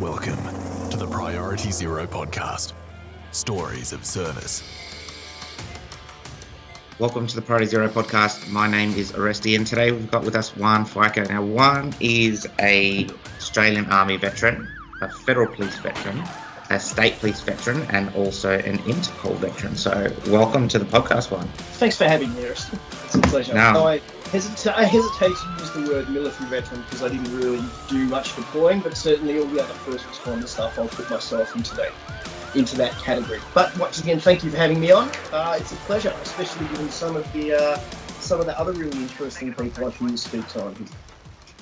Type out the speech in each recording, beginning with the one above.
Welcome to the Priority Zero podcast. Stories of service. Welcome to the Priority Zero podcast. My name is Oresti, and today we've got with us Juan Faico. Now, Juan is a Australian Army veteran, a Federal Police veteran, a State Police veteran, and also an Interpol veteran. So, welcome to the podcast, Juan. Thanks for having me, Oresti. It's a pleasure. No. I hesitate to use the word military veteran because I didn't really do much deploying, but certainly all the other first responder stuff, I'll put myself into that category. But once again, thank you for having me on. It's a pleasure, especially given some of the other really interesting people I can speak to on here.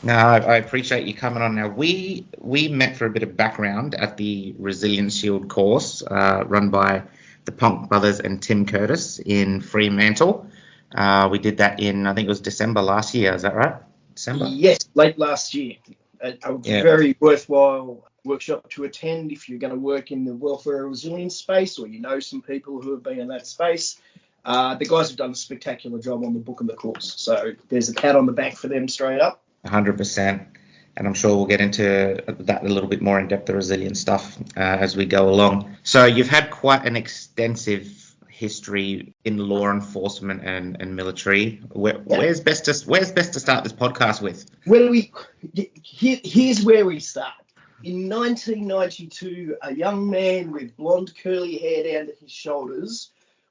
No, I appreciate you coming on. Now, we met for a bit of background at the Resilience Shield course run by the Ponk brothers and Tim Curtis in Fremantle. We did that in, I think it was December last year. Is that right? December? Yes, late last year. A very worthwhile workshop to attend if you're going to work in the welfare resilience space, or you know some people who have been in that space. The guys have done a spectacular job on the book and the course. So there's a pat on the back for them straight up. 100%. And I'm sure we'll get into that a little bit more in depth, the resilience stuff, as we go along. So you've had quite an extensive history in law enforcement and military. Where's best to start this podcast with? Here's where we start. In 1992, a young man with blonde curly hair down to his shoulders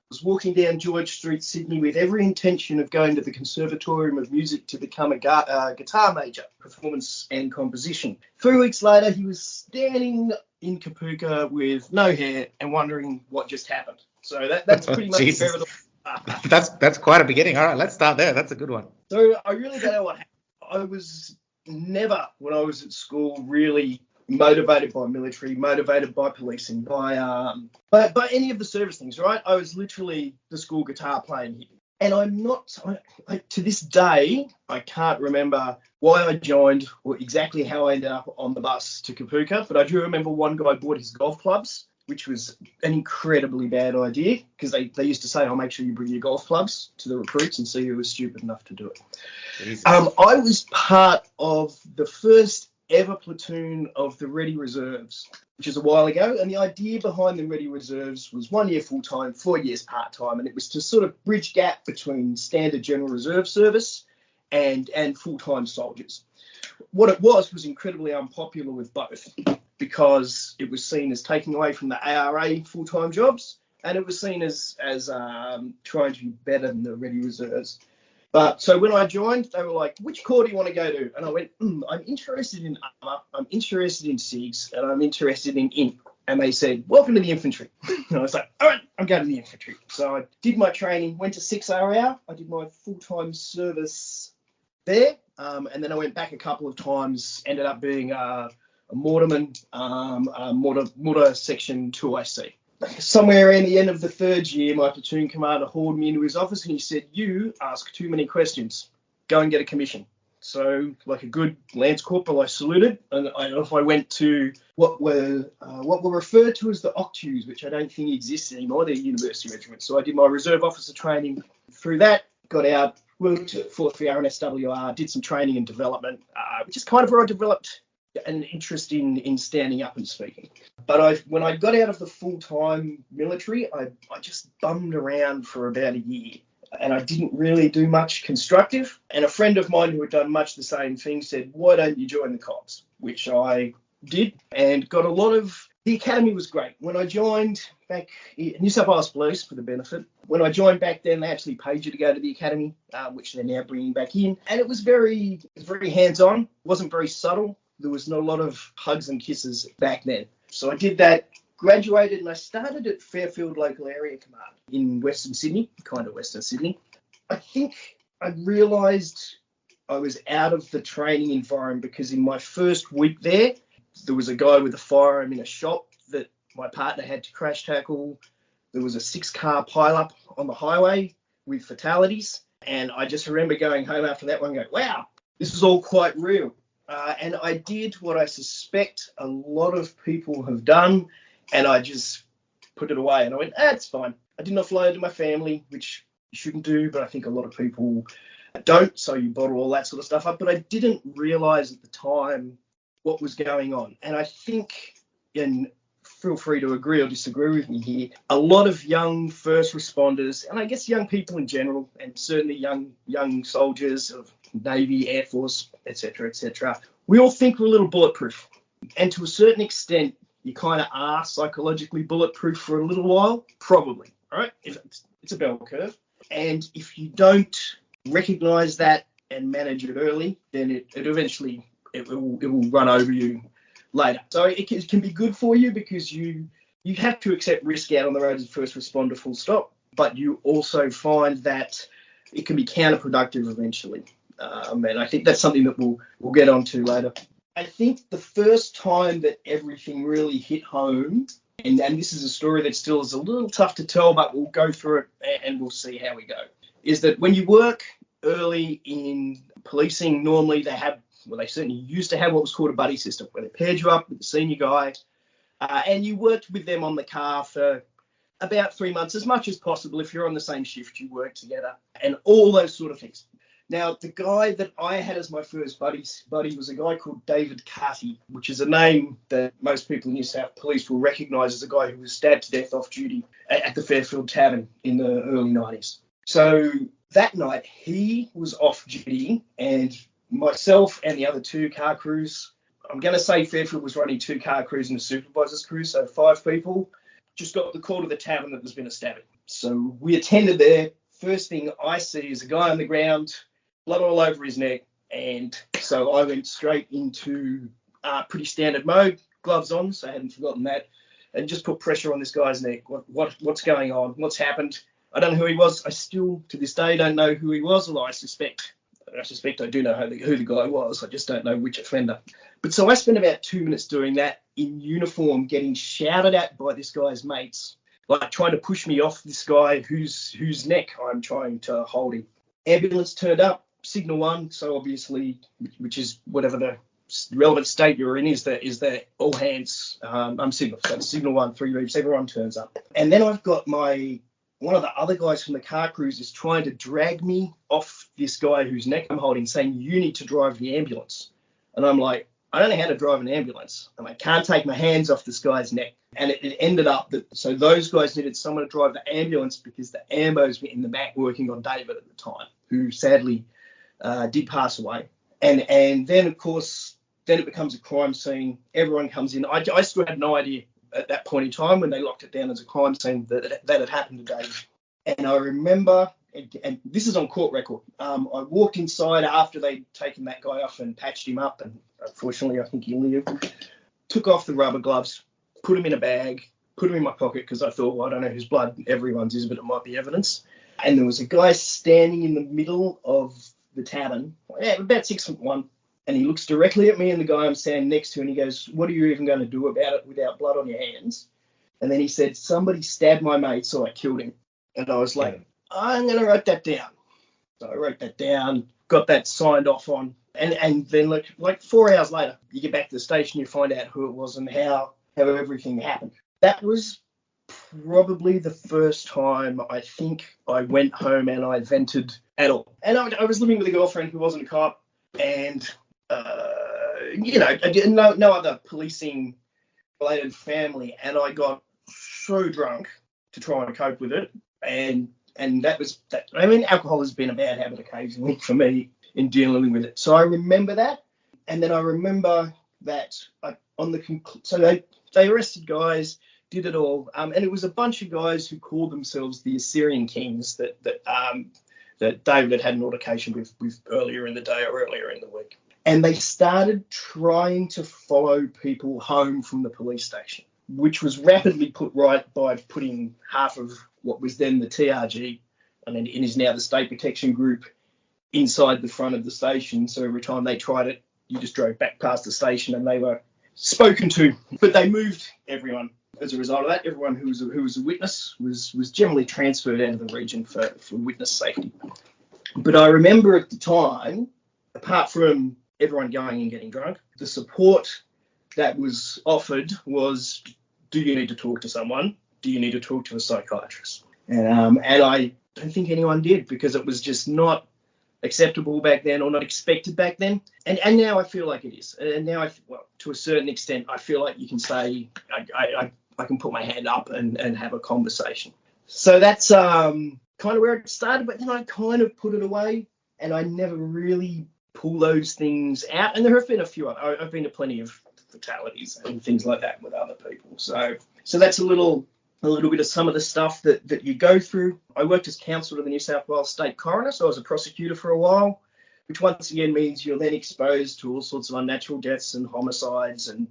was walking down George Street, Sydney, with every intention of going to the Conservatorium of Music to become a guitar major, performance and composition. 3 weeks later, he was standing in Kapooka with no hair and wondering what just happened. So that's pretty much where it all That's quite a beginning. All right, let's start there. That's a good one. So I really don't know what happened. I was never, when I was at school, really motivated by military, motivated by policing, by any of the service things, right? I was literally the school guitar playing here. And to this day, I can't remember why I joined or exactly how I ended up on the bus to Kapooka, but I do remember one guy bought his golf clubs, which was an incredibly bad idea because they used to say, "I'll make sure you bring your golf clubs" to the recruits and see who was stupid enough to do it. I was part of the first ever platoon of the Ready Reserves, which is a while ago, and the idea behind the Ready Reserves was 1 year full-time, 4 years part-time, and it was to sort of bridge gap between standard general reserve service and full-time soldiers. What it was incredibly unpopular with both because it was seen as taking away from the ARA full-time jobs, and it was seen as trying to be better than the Ready Reserves. But so when I joined, they were like, "Which corps do you want to go to?" And I went, "I'm interested in armour, I'm interested in SIGs, and I'm interested in INT." And they said, "Welcome to the infantry." And I was like, "All right, I'm going to the infantry." So I did my training, went to 6RR. I did my full-time service there. And then I went back a couple of times, ended up being a mortarman, mortar section 2IC. Somewhere around the end of the third year, my platoon commander hauled me into his office and he said, "You ask too many questions. Go and get a commission." So, like a good Lance Corporal, I saluted, and I went to what were referred to as the Octus, which I don't think exists anymore. They're university regiments. So I did my reserve officer training through that, got out, worked at 4th VR and SWR, did some training and development, which is kind of where I developed an interest in standing up and speaking. But when I got out of the full-time military, I just bummed around for about a year and I didn't really do much constructive. And a friend of mine who had done much the same thing said, "Why don't you join the cops?" Which I did and got a lot of... The academy was great. When I joined back in New South Wales Police, for the benefit, when I joined back then, they actually paid you to go to the academy, which they're now bringing back in. And it was very hands-on, wasn't very subtle. There was not a lot of hugs and kisses back then. So I did that, graduated, and I started at Fairfield Local Area Command in Western Sydney, kind of Western Sydney. I think I realised I was out of the training environment because in my first week there was a guy with a firearm in a shop that my partner had to crash tackle. There was a 6-car pileup on the highway with fatalities. And I just remember going home after that one going, "Wow, this is all quite real." And I did what I suspect a lot of people have done, and I just put it away. And I went, "It's fine." I did not fly to my family, which you shouldn't do, but I think a lot of people don't. So you bottle all that sort of stuff up. But I didn't realise at the time what was going on. And I think, and feel free to agree or disagree with me here, a lot of young first responders, and I guess young people in general, and certainly young soldiers of Navy, Air Force, etc., we all think we're a little bulletproof. And to a certain extent, you kind of are psychologically bulletproof for a little while, probably, right? It's a bell curve. And if you don't recognize that and manage it early, then it eventually will run over you later. So it can be good for you because you have to accept risk out on the road as a first responder, full stop. But you also find that it can be counterproductive eventually. And I think that's something that we'll get onto later. I think the first time that everything really hit home, and this is a story that still is a little tough to tell, but we'll go through it and we'll see how we go, is that when you work early in policing, normally they certainly used to have what was called a buddy system, where they paired you up with the senior guy, and you worked with them on the car for about 3 months, as much as possible. If you're on the same shift, you work together, and all those sort of things. Now, the guy that I had as my first buddy was a guy called David Carty, which is a name that most people in New South Police will recognise as a guy who was stabbed to death off duty at the Fairfield Tavern in the early 90s. So that night, he was off duty, and myself and the other 2 car crews, I'm going to say Fairfield was running 2 car crews and a supervisor's crew, so 5 people, just got the call to the tavern that there's been a stabbing. So we attended there. First thing I see is a guy on the ground, blood all over his neck, and so I went straight into pretty standard mode, gloves on, so I hadn't forgotten that, and just put pressure on this guy's neck. What's going on? What's happened? I don't know who he was. I still, to this day, don't know who he was, although I suspect I do know who the guy was. I just don't know which offender. But so I spent about 2 minutes doing that in uniform, getting shouted at by this guy's mates, like trying to push me off this guy whose neck I'm trying to hold him. Ambulance turned up, signal 1, so obviously, which is whatever the relevant state you're in, is that all hands signal. So signal 1, 3 beeps, everyone turns up. And then I've got one of the other guys from the car crews is trying to drag me off this guy whose neck I'm holding, saying, you need to drive the ambulance. And I'm like, I don't know how to drive an ambulance, and I can't take my hands off this guy's neck. And it ended up so those guys needed someone to drive the ambulance because the ambos were in the back working on David at the time, who sadly did pass away. And then, of course, it becomes a crime scene. Everyone comes in. I still had no idea at that point in time when they locked it down as a crime scene that had happened to David. And I remember, and this is on court record, I walked inside after they'd taken that guy off and patched him up, and unfortunately I think he lived. Took off the rubber gloves, put him in a bag, put him in my pocket because I thought, well, I don't know whose blood everyone's is, but it might be evidence. And there was a guy standing in the middle of the tavern, about 6'1", and he looks directly at me and the guy I'm standing next to, and he goes, what are you even going to do about it without blood on your hands? And then he said, somebody stabbed my mate, so I killed him. And I was like, I'm going to write that down. So I wrote that down, got that signed off on, and then like 4 hours later, you get back to the station, you find out who it was and how everything happened. That was probably the first time I think I went home and I vented at all. And I was living with a girlfriend who wasn't a cop, and I didn't know no other policing related family, and I got so drunk to try and cope with it, and that was that. I mean, alcohol has been a bad habit occasionally for me in dealing with it. So I remember that, and then I remember that so they arrested guys, did it all, and it was a bunch of guys who called themselves the Assyrian Kings that David had an altercation with earlier in the day or earlier in the week. And they started trying to follow people home from the police station, which was rapidly put right by putting half of what was then the TRG, and then it is now the State Protection Group, inside the front of the station. So every time they tried it, you just drove back past the station and they were spoken to. But they moved everyone. As a result of that, everyone who was a witness was generally transferred out of the region for witness safety. But I remember at the time, apart from everyone going and getting drunk, the support that was offered was, do you need to talk to someone? Do you need to talk to a psychiatrist? And I don't think anyone did, because it was just not acceptable back then or not expected back then. And now I feel like it is. And now, to a certain extent, I feel like you can say I can put my hand up and have a conversation. So that's kind of where it started, but then I kind of put it away and I never really pull those things out. And there have been a few. I've been to plenty of fatalities and things like that with other people. So that's a little bit of some of the stuff that you go through. I worked as counsel to the New South Wales State Coroner, so I was a prosecutor for a while, which once again means you're then exposed to all sorts of unnatural deaths and homicides and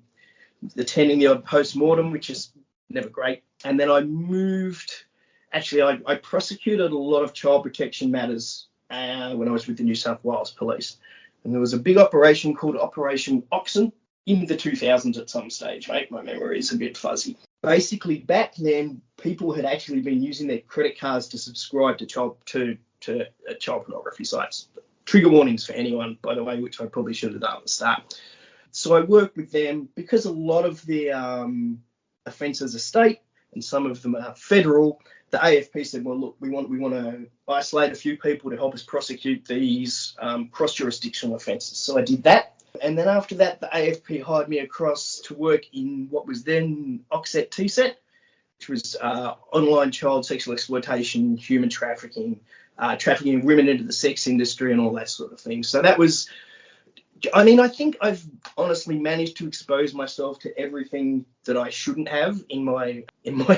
attending the odd post-mortem, which is never great. And then I moved, actually I prosecuted a lot of child protection matters when I was with the New South Wales Police. And there was a big operation called Operation Oxen in the 2000s at some stage, mate. My memory is a bit fuzzy. Basically, back then, people had actually been using their credit cards to subscribe to child pornography sites. Trigger warnings for anyone, by the way, which I probably should have done at the start. So I worked with them because a lot of the offences are state and some of them are federal. The AFP said, well, look, we want to isolate a few people to help us prosecute these cross-jurisdictional offences. So I did that. And then after that, the AFP hired me across to work in what was then OXET TSET, which was online child sexual exploitation, human trafficking, trafficking women into the sex industry and all that sort of thing. So that was, I mean, I think I've honestly managed to expose myself to everything that I shouldn't have in my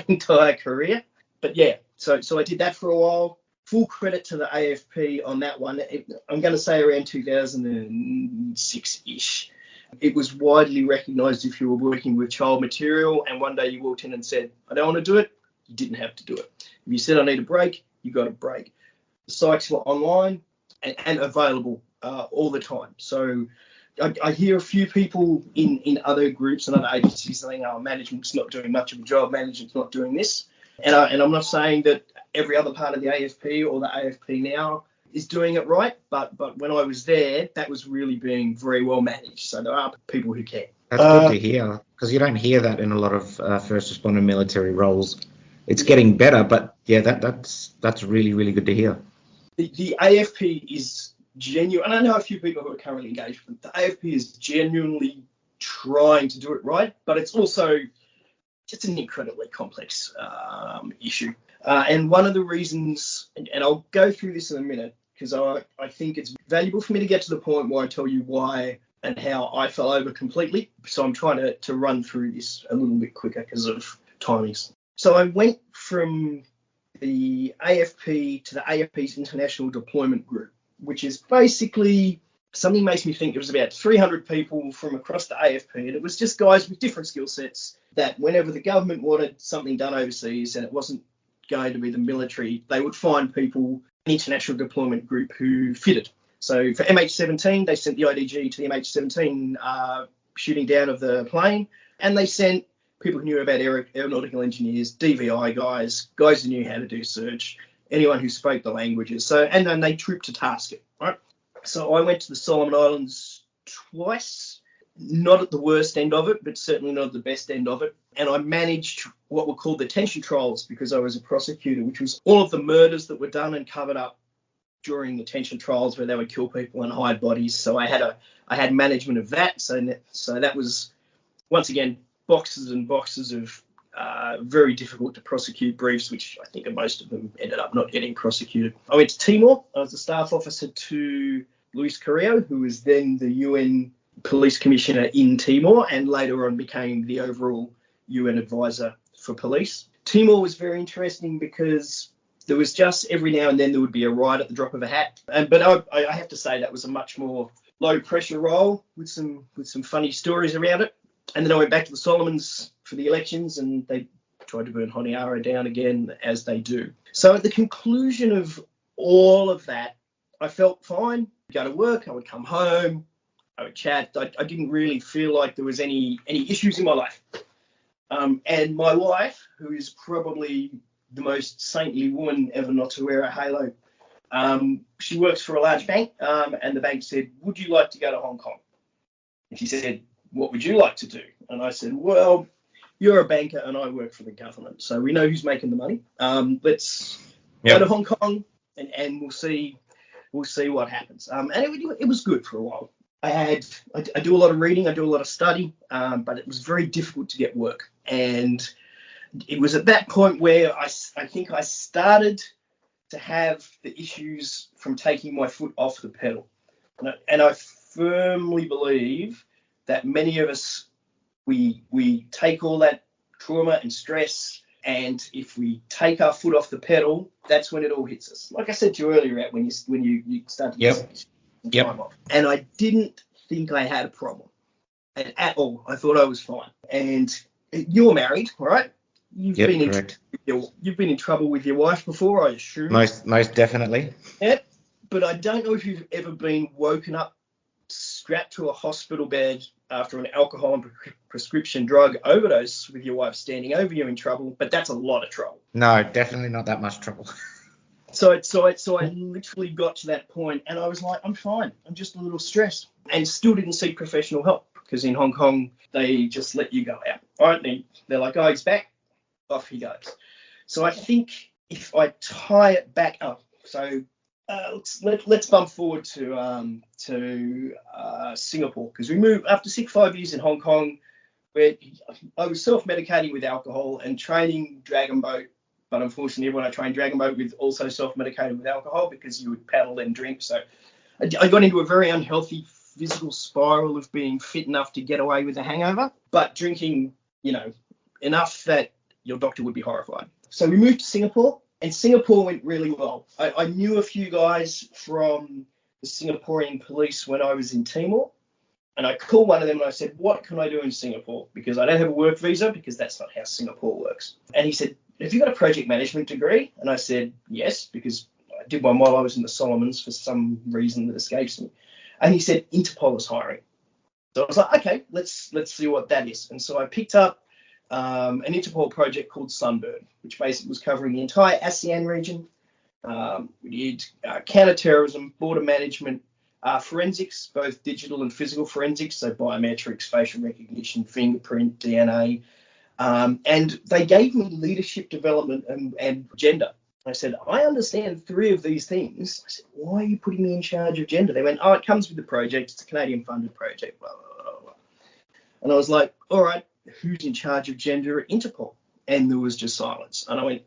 entire career. But yeah, so I did that for a while. Full credit to the AFP on that one. I'm going to say around 2006-ish. It was widely recognised if you were working with child material and one day you walked in and said, I don't want to do it, you didn't have to do it. If you said, I need a break, you got a break. The sites were online and available all the time. So I hear a few people in other groups and other agencies saying, oh, management's not doing much of a job, management's not doing this. And I'm not saying that every other part of the AFP or the AFP now is doing it right, but when I was there, that was really being very well managed. So there are people who care. That's good to hear, because you don't hear that in a lot of first responder military roles. It's getting better, but yeah, that's really, really good to hear. The AFP is genuine, and I know a few people who are currently engaged with it. The AFP is genuinely trying to do it right, but it's also just an incredibly complex issue. And one of the reasons, and I'll go through this in a minute, because I think it's valuable for me to get to the point where I tell you why and how I fell over completely. So I'm trying to run through this a little bit quicker because of timings. So I went from the AFP to the AFP's International Deployment Group, which is basically something makes me think it was about 300 people from across the AFP, and it was just guys with different skill sets that whenever the government wanted something done overseas and it wasn't going to be the military, they would find people, an international deployment group who fitted. So for MH17, they sent the IDG to the MH17 shooting down of the plane, and they sent people who knew about aeronautical engineers, DVI guys who knew how to do search, anyone who spoke the languages. So and then they trooped to task it, right? So I went to the Solomon Islands twice, not at the worst end of it, but certainly not at the best end of it. And I managed what were called the tension trials because I was a prosecutor, which was all of the murders that were done and covered up during the tension trials where they would kill people and hide bodies. So I had management of that. So that was, once again, boxes and boxes of very difficult to prosecute briefs, which I think most of them ended up not getting prosecuted. I went to Timor. I was a staff officer to Luis Carrillo, who was then the UN Police Commissioner in Timor and later on became the overall UN advisor for police. Timor was very interesting because there was just every now and then there would be a riot at the drop of a hat. But I have to say that was a much more low pressure role with some funny stories around it. And then I went back to the Solomons for the elections and they tried to burn Honiara down again, as they do. So at the conclusion of all of that, I felt fine. I'd go to work, I would come home, I would chat. I didn't really feel like there was any issues in my life. And my wife, who is probably the most saintly woman ever not to wear a halo, she works for a large bank, and the bank said, would you like to go to Hong Kong? And she said, what would you like to do? And I said, well, you're a banker and I work for the government, so we know who's making the money. Let's go to Hong Kong and we'll see we'll see what happens. And it was good for a while. I do a lot of reading, I do a lot of study, but it was very difficult to get work. And it was at that point where I think I started to have the issues from taking my foot off the pedal. And I firmly believe that many of us, we take all that trauma and stress, and if we take our foot off the pedal, that's when it all hits us. Like I said to you earlier, when you start to get time off. And I didn't think I had a problem at all. I thought I was fine. And you're married, all right? You've been in trouble with your wife before, I assume. Most definitely. Yeah, but I don't know if you've ever been woken up strapped to a hospital bed after an alcohol and prescription drug overdose with your wife standing over you in trouble, but that's a lot of trouble. No, definitely not that much trouble. So I literally got to that point and I was like, I'm fine. I'm just a little stressed, and still didn't seek professional help because in Hong Kong, they just let you go out. All right, they're like, oh, he's back. Off he goes. So I think if I tie it back up, so let's bump forward to Singapore, because we moved after 5 years in Hong Kong, where I was self-medicating with alcohol and training dragon boat. But unfortunately, everyone I trained dragon boat with also self-medicated with alcohol because you would paddle and drink. So I got into a very unhealthy physical spiral of being fit enough to get away with a hangover, but drinking, enough that your doctor would be horrified. So we moved to Singapore, and Singapore went really well. I knew a few guys from the Singaporean police when I was in Timor, and I called one of them and I said, what can I do in Singapore? Because I don't have a work visa, because that's not how Singapore works. And he said, have you got a project management degree? And I said, yes, because I did one while I was in the Solomons for some reason that escapes me. And he said, Interpol is hiring. So I was like, okay, let's see what that is. And so I picked up an Interpol project called Sunburn, which basically was covering the entire ASEAN region. We did counter-terrorism, border management, forensics, both digital and physical forensics, so biometrics, facial recognition, fingerprint, DNA. And they gave me leadership development and gender. I said, I understand 3 of these things. I said, why are you putting me in charge of gender? They went, oh, it comes with the project. It's a Canadian-funded project, blah, blah, blah, blah. And I was like, all right, who's in charge of gender at Interpol? And there was just silence. And I went,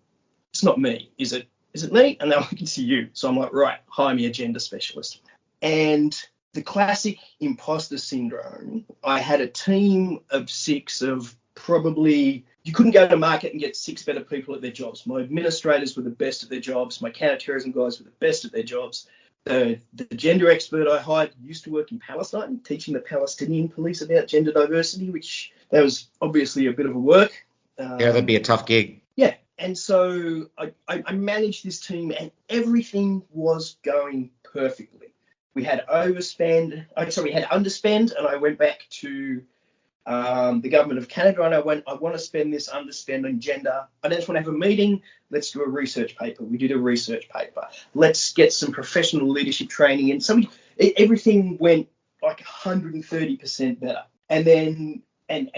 it's not me. Is it me? And they're like, it's you. So I'm like, right, hire me a gender specialist. And the classic imposter syndrome, I had a team of 6 of probably, you couldn't go to market and get 6 better people at their jobs. My administrators were the best at their jobs. My counter-terrorism guys were the best at their jobs. The gender expert I hired used to work in Palestine, teaching the Palestinian police about gender diversity, which that was obviously a bit of a work. Yeah, that'd be a tough gig. Yeah, and so I managed this team, and everything was going perfectly. We had underspend, and I went back to the government of Canada, and I went, I want to spend this underspend on gender. I just want to have a meeting. Let's do a research paper. We did a research paper. Let's get some professional leadership training. And so everything went like 130% better. And then, and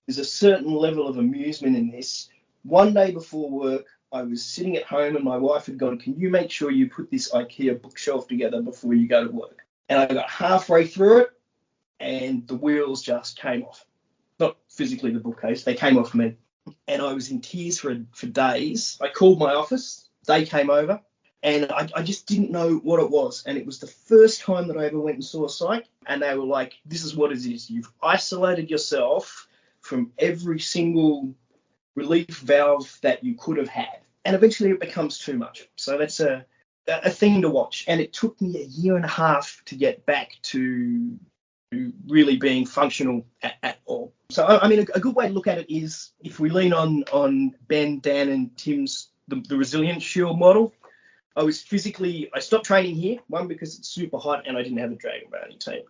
there's a certain level of amusement in this. One day before work, I was sitting at home and my wife had gone, can you make sure you put this IKEA bookshelf together before you go to work? And I got halfway through it, and the wheels just came off. Not physically the bookcase, they came off me. And I was in tears for days. I called my office, they came over, and I just didn't know what it was. And it was the first time that I ever went and saw a psych, and they were like, this is what it is. You've isolated yourself from every single relief valve that you could have had. And eventually it becomes too much. So that's a thing to watch. And it took me a year and a half to get back to really being functional at all. So, I mean, a good way to look at it is if we lean on Ben, Dan, and Tim's, the Resilience Shield model. I stopped training here, one, because it's super hot and I didn't have a dragon boating team.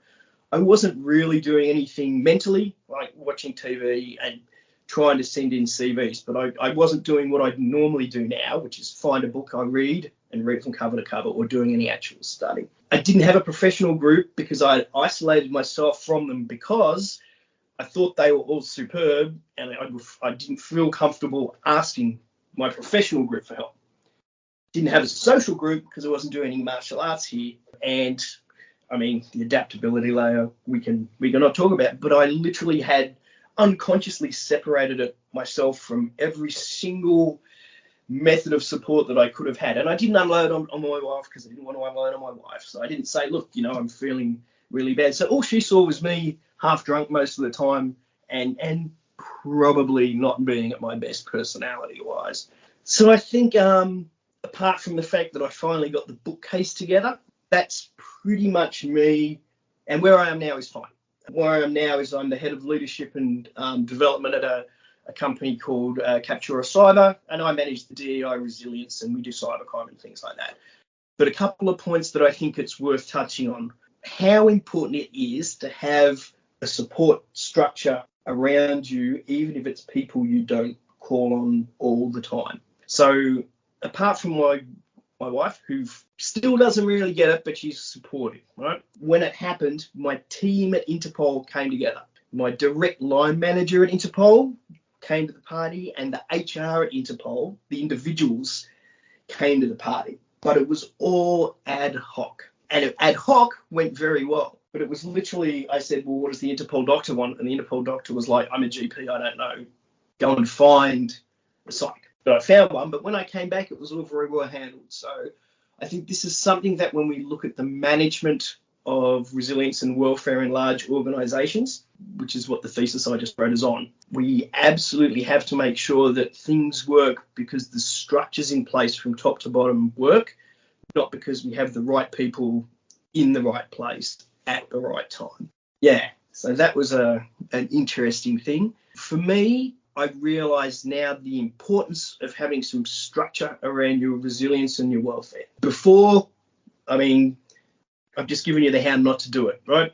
I wasn't really doing anything mentally, like watching TV and trying to send in CVs, but I wasn't doing what I normally do now, which is find a book I read and read from cover to cover, or doing any actual study. I didn't have a professional group because I isolated myself from them because I thought they were all superb, and I didn't feel comfortable asking my professional group for help. Didn't have a social group because I wasn't doing any martial arts here. And I mean, the adaptability layer we can not talk about, but I literally had unconsciously separated it myself from every single method of support that I could have had. And I didn't unload on my wife because I didn't want to unload on my wife. So I didn't say, look, I'm feeling really bad. So all she saw was me half drunk most of the time and probably not being at my best personality wise. So I think apart from the fact that I finally got the bookcase together, that's pretty much me. And where I am now is fine. Where I am now is I'm the head of leadership and development at a company called Capture Cyber, and I manage the DEI resilience, and we do cybercrime and things like that. But a couple of points that I think it's worth touching on: how important it is to have a support structure around you, even if it's people you don't call on all the time. So apart from my wife, who still doesn't really get it, but she's supportive, right? When it happened, my team at Interpol came together. My direct line manager at Interpol came to the party, and the HR at Interpol, the individuals, came to the party. But it was all ad hoc. And ad hoc went very well. But it was literally, I said, well, what does the Interpol doctor want? And the Interpol doctor was like, I'm a GP, I don't know. Go and find a psych. But I found one, but when I came back, it was all very well handled. So I think this is something that when we look at the management of resilience and welfare in large organisations, which is what the thesis I just wrote is on, we absolutely have to make sure that things work because the structures in place from top to bottom work, not because we have the right people in the right place at the right time. Yeah, so that was an interesting thing. For me, I realise now the importance of having some structure around your resilience and your welfare. Before, I mean, I've just given you the how not to do it, right?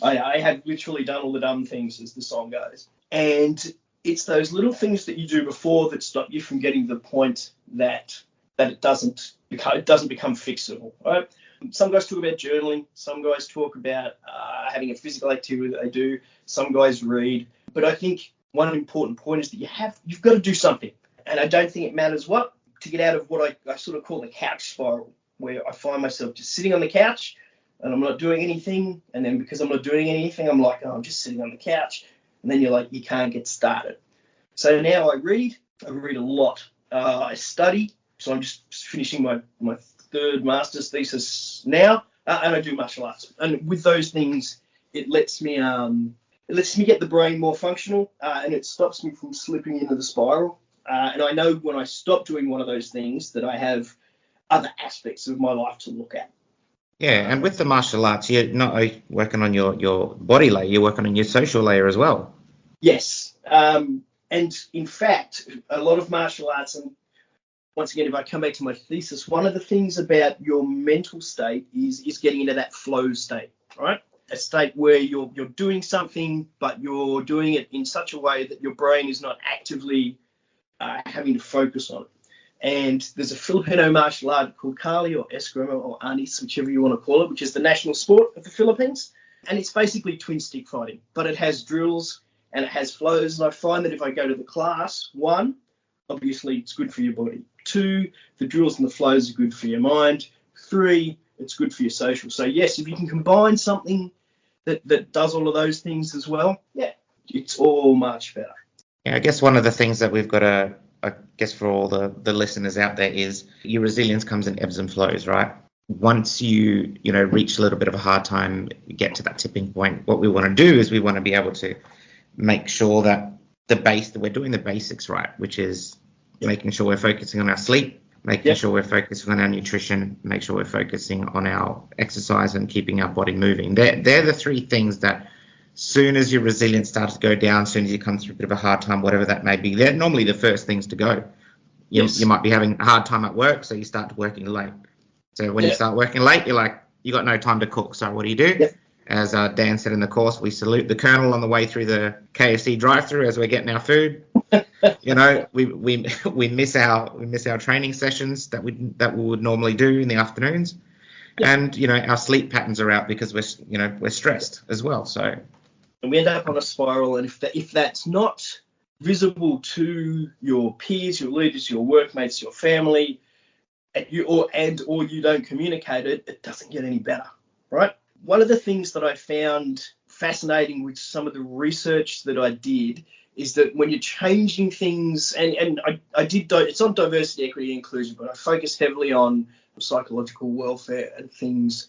I have literally done all the dumb things, as the song goes. And it's those little things that you do before that stop you from getting to the point that it doesn't become fixable, right? Some guys talk about journaling. Some guys talk about having a physical activity that they do. Some guys read. But I think one important point is that you've got to do something. And I don't think it matters what, to get out of what I sort of call the couch spiral, where I find myself just sitting on the couch and I'm not doing anything. And then because I'm not doing anything, I'm like, oh, I'm just sitting on the couch. And then you're like, you can't get started. So now I read a lot. I study. So I'm just finishing my third master's thesis now. And I do martial arts. And with those things, it lets me get the brain more functional, and it stops me from slipping into the spiral. And I know when I stop doing one of those things that I have other aspects of my life to look at. Yeah, and with the martial arts, you're not working on your body layer, you're working on your social layer as well. Yes. And in fact, a lot of martial arts, and once again, if I come back to my thesis, one of the things about your mental state is getting into that flow state, right? A state where you're doing something, but you're doing it in such a way that your brain is not actively having to focus on it. And there's a Filipino martial art called Kali or Eskrima or Anis, whichever you want to call it, which is the national sport of the Philippines. And it's basically twin stick fighting, but it has drills and it has flows. And I find that if I go to the class, 1, obviously it's good for your body. 2, the drills and the flows are good for your mind. 3, it's good for your social. So yes, if you can combine something that does all of those things as well, yeah, it's all much better. Yeah, I guess one of the things that we've got to, I guess for all the listeners out there, is your resilience comes in ebbs and flows, right? Once you reach a little bit of a hard time, get to that tipping point, what we want to do is we want to be able to make sure that we're doing the basics right, which is making sure we're focusing on our sleep, making sure we're focusing on our nutrition, make sure we're focusing on our exercise and keeping our body moving. They're the 3 things that soon as your resilience starts to go down, as soon as you come through a bit of a hard time, whatever that may be, they're normally the first things to go. You might be having a hard time at work, so you start working late. So when you start working late, you're like, you got no time to cook. So what do you do? Yep. As Dan said in the course, we salute the colonel on the way through the KFC drive-through as we're getting our food. we miss our training sessions that we would normally do in the afternoons, and our sleep patterns are out because we're stressed as well. So we end up on a spiral, and if that's not visible to your peers, your leaders, your workmates, your family, and you don't communicate it, it doesn't get any better, right? One of the things that I found fascinating with some of the research that I did is that when you're changing things, and it's on diversity, equity, and inclusion, but I focus heavily on psychological welfare and things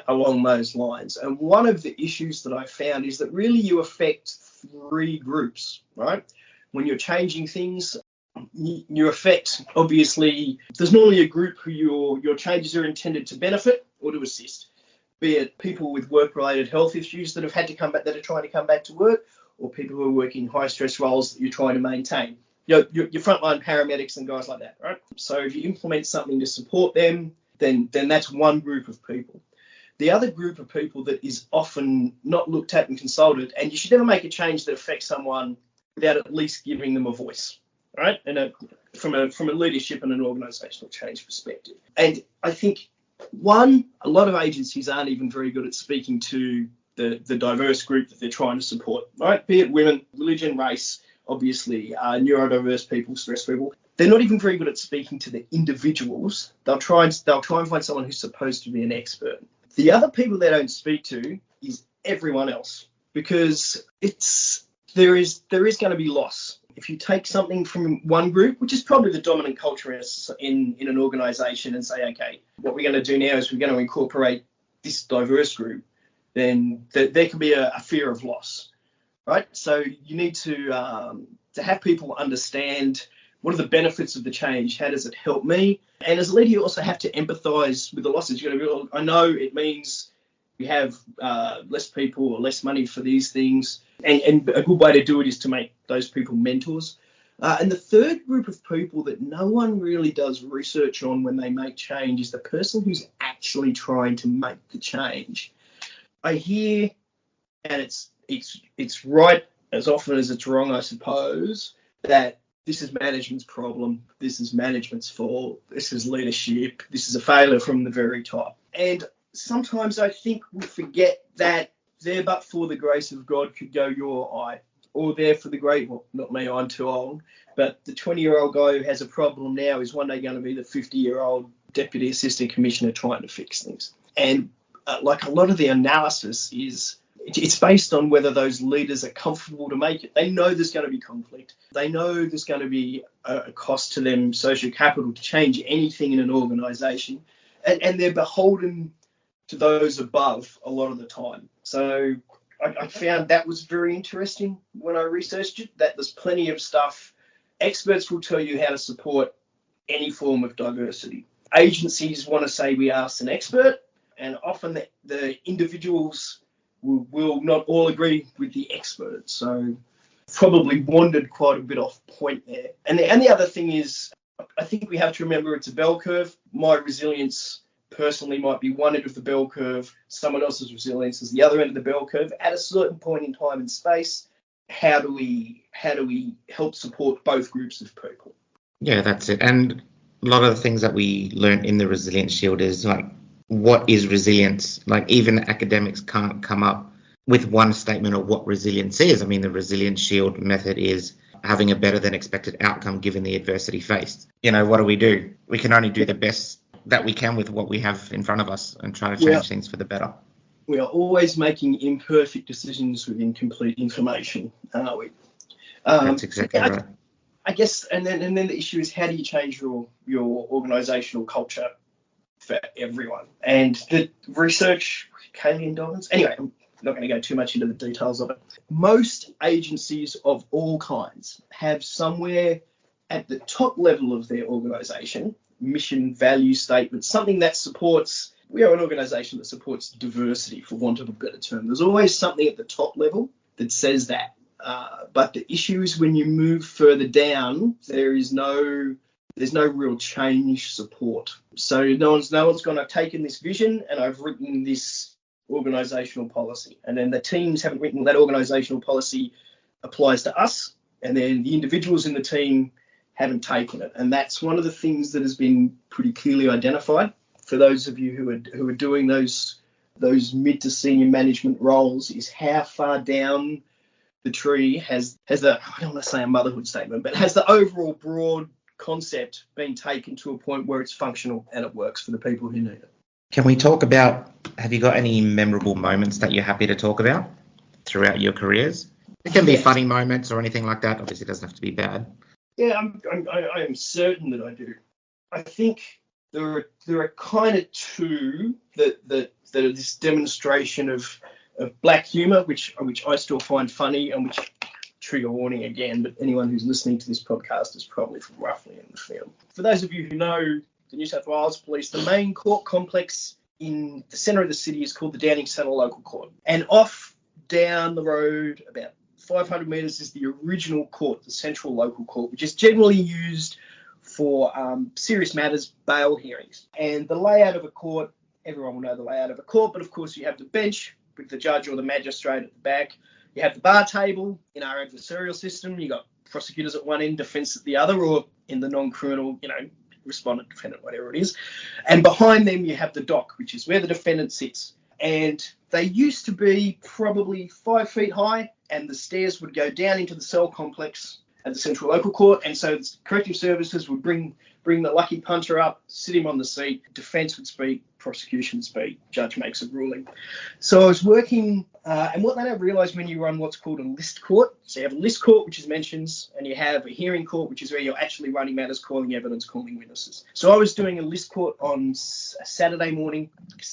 along those lines. And one of the issues that I found is that really you affect three groups, right? When you're changing things, you affect, obviously, there's normally a group who your changes are intended to benefit or to assist, be it people with work-related health issues that have had to come back, that are trying to come back to work, or people who are working high-stress roles that you're trying to maintain. Your frontline paramedics and guys like that, right? So if you implement something to support them, then that's one group of people. The other group of people that is often not looked at and consulted, and you should never make a change that affects someone without at least giving them a voice, right? And from a leadership and an organisational change perspective. And I think, a lot of agencies aren't even very good at speaking to the diverse group that they're trying to support, right? Be it women, religion, race, obviously, neurodiverse people, stress people. They're not even very good at speaking to the individuals. They'll try and find someone who's supposed to be an expert. The other people they don't speak to is everyone else, because there is going to be loss. If you take something from one group, which is probably the dominant culture in an organisation, and say, okay, what we're going to do now is we're going to incorporate this diverse group, then there can be a fear of loss, right? So you need to have people understand what are the benefits of the change, how does it help me? And as a leader, you also have to empathise with the losses. You've got to be, I know it means we have less people or less money for these things, and a good way to do it is to make those people mentors. And the third group of people that no one really does research on when they make change is the person who's actually trying to make the change. I hear, and it's right as often as it's wrong, I suppose, that this is management's problem, this is management's fault, this is leadership, this is a failure from the very top. And sometimes I think we forget that there but for the grace of God could go your eye, or there for the great, well, not me, I'm too old, but the 20-year-old guy who has a problem now is one day going to be the 50-year-old Deputy Assistant Commissioner trying to fix things. And like a lot of the analysis it's based on whether those leaders are comfortable to make it. They know there's going to be conflict. They know there's going to be a cost to them, social capital, to change anything in an organisation. And they're beholden to those above a lot of the time. So I found that was very interesting when I researched it, that there's plenty of stuff. Experts will tell you how to support any form of diversity. Agencies want to say we asked an expert, and often the individuals will not all agree with the expert. So probably wandered quite a bit off point there. And the other thing is, I think we have to remember it's a bell curve. My resilience personally might be one end of the bell curve. Someone else's resilience is the other end of the bell curve. At a certain point in time and space, how do we help support both groups of people? Yeah, that's it. And a lot of the things that we learned in the Resilience Shield is like, what is resilience? Like, even academics can't come up with one statement of what resilience is. I mean, the Resilience Shield method is having a better than expected outcome given the adversity faced. What do? We can only do the best that we can with what we have in front of us and try to change things for the better. We are always making imperfect decisions with incomplete information, aren't we? That's exactly right. I guess, and then the issue is, how do you change your organisational culture for everyone? And the research, Kaylee and Dobbins, anyway, I'm not going to go too much into the details of it. Most agencies of all kinds have somewhere at the top level of their organisation, mission, value statement, something that supports, we are an organisation that supports diversity, for want of a better term. There's always something at the top level that says that. But the issue is when you move further down, there's no real change support. So no one's going to have taken this vision and I've written this organisational policy, and then the teams haven't written that organisational policy applies to us, and then the individuals in the team haven't taken it. And that's one of the things that has been pretty clearly identified for those of you who are doing those mid to senior management roles, is how far down the tree has the, I don't want to say a motherhood statement, but has the overall broad concept being taken to a point where it's functional and it works for the people who need it. Can we talk about, have you got any memorable moments that you're happy to talk about throughout your careers? It can be funny moments or anything like that. Obviously, it doesn't have to be bad. Yeah, I am certain that I do. I think there are kind of two that are this demonstration of black humour, which I still find funny, and which, trigger warning again, but anyone who's listening to this podcast is probably from roughly in the film. For those of you who know the New South Wales Police, the main court complex in the centre of the city is called the Downing Centre Local Court. And off down the road about 500 metres is the original court, the Central Local Court, which is generally used for serious matters, bail hearings. And the layout of a court, everyone will know the layout of a court, but of course you have the bench with the judge or the magistrate at the back. You have the bar table. In our adversarial system, you got prosecutors at one end, defence at the other, or in the non-criminal, respondent, defendant, whatever it is. And behind them you have the dock, which is where the defendant sits. And they used to be probably 5 feet high, and the stairs would go down into the cell complex at the Central Local Court. And so corrective services would bring the lucky punter up, sit him on the seat, defence would speak, prosecution would speak, judge makes a ruling. So I was working, and what they don't realise when you run what's called a list court, so you have a list court, which is mentions, and you have a hearing court, which is where you're actually running matters, calling evidence, calling witnesses. So I was doing a list court on a Saturday morning,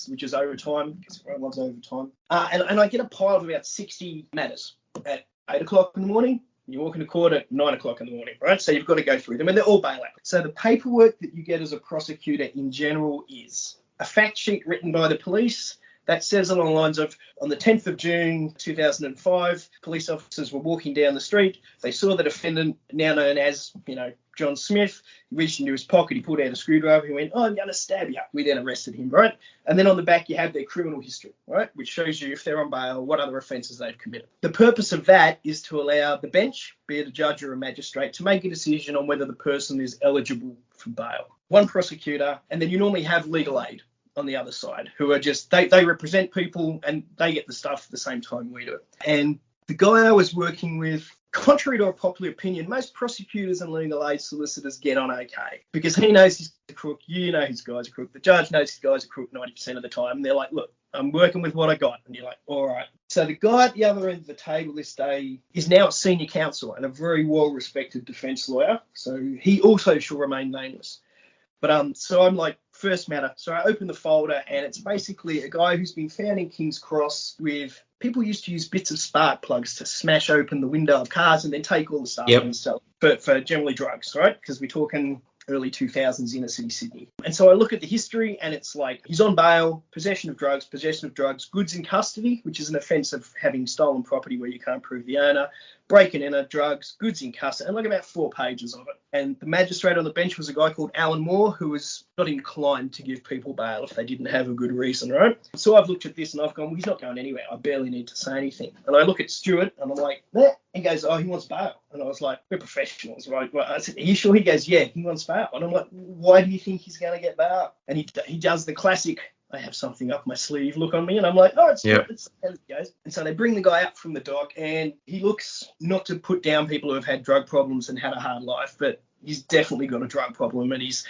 which is overtime, because everyone loves overtime, and I get a pile of about 60 matters at 8 o'clock in the morning. You walk into court at 9 o'clock in the morning, right? So you've got to go through them, and they're all bail out. So the paperwork that you get as a prosecutor in general is a fact sheet written by the police that says along the lines of, on the 10th of June 2005, police officers were walking down the street. They saw the defendant, now known as, John Smith. He reached into his pocket, he pulled out a screwdriver, he went, I'm going to stab you. We then arrested him, right? And then on the back, you have their criminal history, right? Which shows you if they're on bail, what other offences they've committed. The purpose of that is to allow the bench, be it a judge or a magistrate, to make a decision on whether the person is eligible for bail. One prosecutor, and then you normally have legal aid on the other side, who are just, they represent people and they get the stuff at the same time we do it. And the guy I was working with, contrary to a popular opinion, most prosecutors and legal aid solicitors get on okay because he knows he's a crook, you know his guy's a crook, the judge knows his guy's a crook 90% of the time. And they're like, look, I'm working with what I got. And you're like, all right. So the guy at the other end of the table this day is now a senior counsel and a very well-respected defence lawyer. So he also shall remain nameless. But so I'm like, first matter. So I open the folder and it's basically a guy who's been found in King's Cross with, people used to use bits of spark plugs to smash open the window of cars and then take all the stuff and sell it for generally drugs, right? Because we're talking early 2000s inner city Sydney. And so I look at the history and it's like, he's on bail, possession of drugs, goods in custody, which is an offence of having stolen property where you can't prove the owner, breaking in drugs, goods in custody, and like about 4 pages of it. And the magistrate on the bench was a guy called Alan Moore, who was not inclined to give people bail if they didn't have a good reason, right? So I've looked at this and I've gone, well, he's not going anywhere. I barely need to say anything. And I look at Stuart and I'm like, eh. He goes, oh, he wants bail. And I was like, we're professionals, right? Well, I said, are you sure? He goes, yeah, he wants bail. And I'm like, why do you think he's going to get bail? And he does the classic, I have something up my sleeve look on me. And I'm like, oh, it's how it goes. And so they bring the guy up from the dock and he looks, not to put down people who have had drug problems and had a hard life, but he's definitely got a drug problem and he's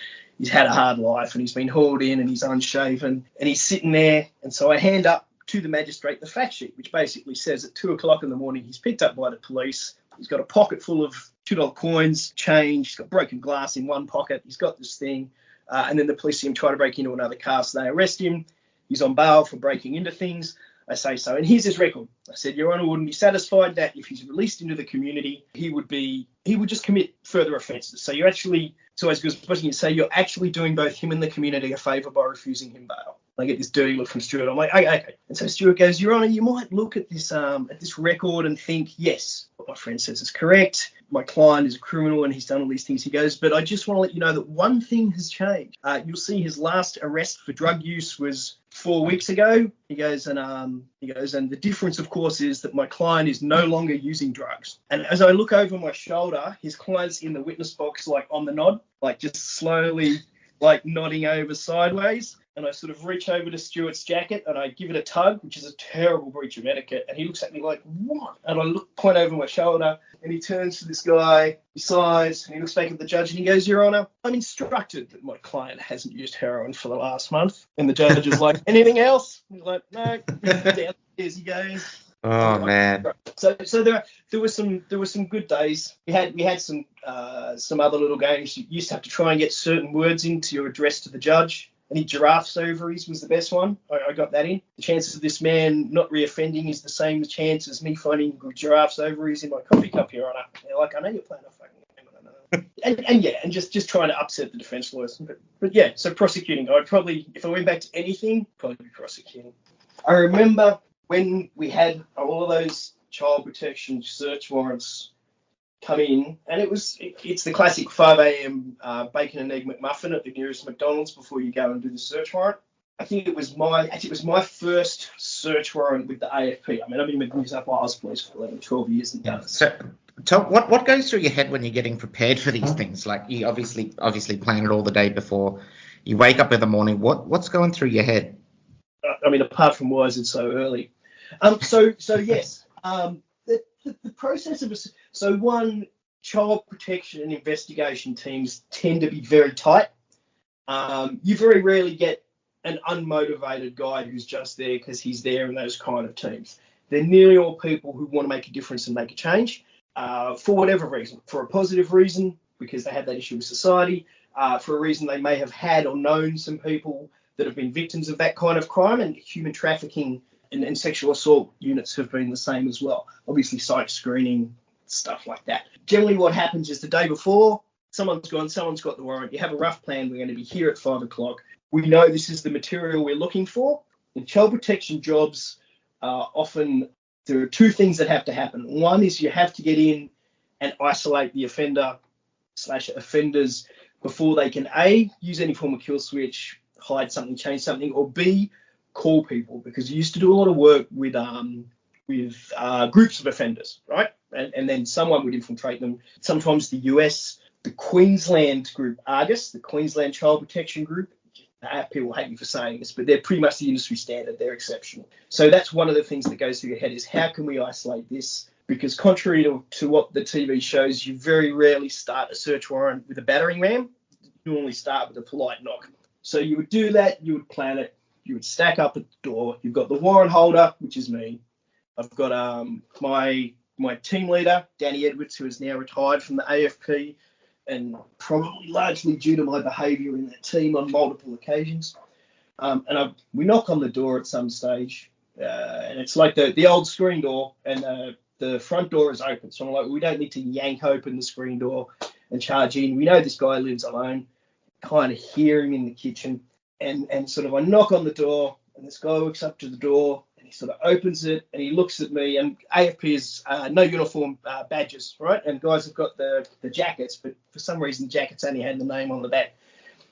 had a hard life and he's been hauled in and he's unshaven and he's sitting there. And so I hand up to the magistrate the fact sheet, which basically says at 2 o'clock in the morning he's picked up by the police. He's got a pocket full of $2 coins, change. He's got broken glass in one pocket. He's got this thing. And then the police see him try to break into another car, so they arrest him. He's on bail for breaking into things. I say so. And here's his record. I said, Your Honour wouldn't be satisfied that if he's released into the community, he would just commit further offences. So it's always good to say you're actually doing both him and the community a favour by refusing him bail. I get this dirty look from Stuart. I'm like, okay. And so Stuart goes, Your Honour, you might look at this record and think, yes, what my friend says is correct. My client is a criminal and he's done all these things. He goes, but I just want to let you know that one thing has changed. You'll see his last arrest for drug use was 4 weeks ago. He goes, and the difference, of course, is that my client is no longer using drugs. And as I look over my shoulder, his client's in the witness box, like on the nod, like just slowly like nodding over sideways, and I sort of reach over to Stuart's jacket and I give it a tug, which is a terrible breach of etiquette. And he looks at me like, what? And I point over my shoulder, and he turns to this guy, he sighs, and he looks back at the judge and he goes, Your Honour, I'm instructed that my client hasn't used heroin for the last month. And the judge is like, anything else? He's like, no. Downstairs he goes. Oh man. So there were some good days. We had some other little games. You used to have to try and get certain words into your address to the judge. I think giraffes ovaries was the best one. I got that in. The chances of this man not reoffending is the same chance as me finding giraffes ovaries in my coffee cup, Your Honour. They're like, I know you're playing a fucking game. and just trying to upset the defence lawyers. But yeah, so prosecuting. I'd probably, if I went back to anything, probably be prosecuting. I remember when we had all of those child protection search warrants come in, and it's the classic 5 a.m. Bacon and egg McMuffin at the nearest McDonald's before you go and do the search warrant. I think it was my first search warrant with the AFP. I mean, I've been with New South Wales Police for 11, 12 years and done it. So, what goes through your head when you're getting prepared for these things? Like, you obviously plan it all the day before. You wake up in the morning. What's going through your head? I mean, apart from why is it so early? So yes. The process of one, child protection and investigation teams tend to be very tight. You very rarely get an unmotivated guy who's just there because he's there in those kind of teams. They're nearly all people who want to make a difference and make a change for whatever reason. For a positive reason, because they have that issue with society. For a reason they may have had or known some people that have been victims of that kind of crime, and human trafficking and sexual assault units have been the same as well. Obviously, psych screening, stuff like that. Generally, what happens is the day before, someone's got the warrant. You have a rough plan. We're going to be here at 5 o'clock. We know this is the material we're looking for. In child protection jobs, often there are two things that have to happen. One is you have to get in and isolate the offender/offenders before they can A, use any form of kill switch, hide something, change something, or B, call people, because you used to do a lot of work with groups of offenders, right? And then someone would infiltrate them. Sometimes the US, the Queensland group, Argus, the Queensland Child Protection Group, people hate me for saying this, but they're pretty much the industry standard. They're exceptional. So that's one of the things that goes through your head is, how can we isolate this? Because contrary to what the TV shows, you very rarely start a search warrant with a battering ram. You normally start with a polite knock. So you would do that, you would plan it, you would stack up at the door. You've got the warrant holder, which is me. I've got my team leader, Danny Edwards, who is now retired from the AFP, and probably largely due to my behaviour in that team on multiple occasions. We knock on the door at some stage, and it's like the old screen door, and the front door is open. So I'm like, we don't need to yank open the screen door and charge in. We know this guy lives alone. Kind of hear him in the kitchen. And sort of I knock on the door, and this guy walks up to the door, and he sort of opens it, and he looks at me, and AFP is no uniform badges, right? And guys have got the jackets, but for some reason the jackets only had the name on the back.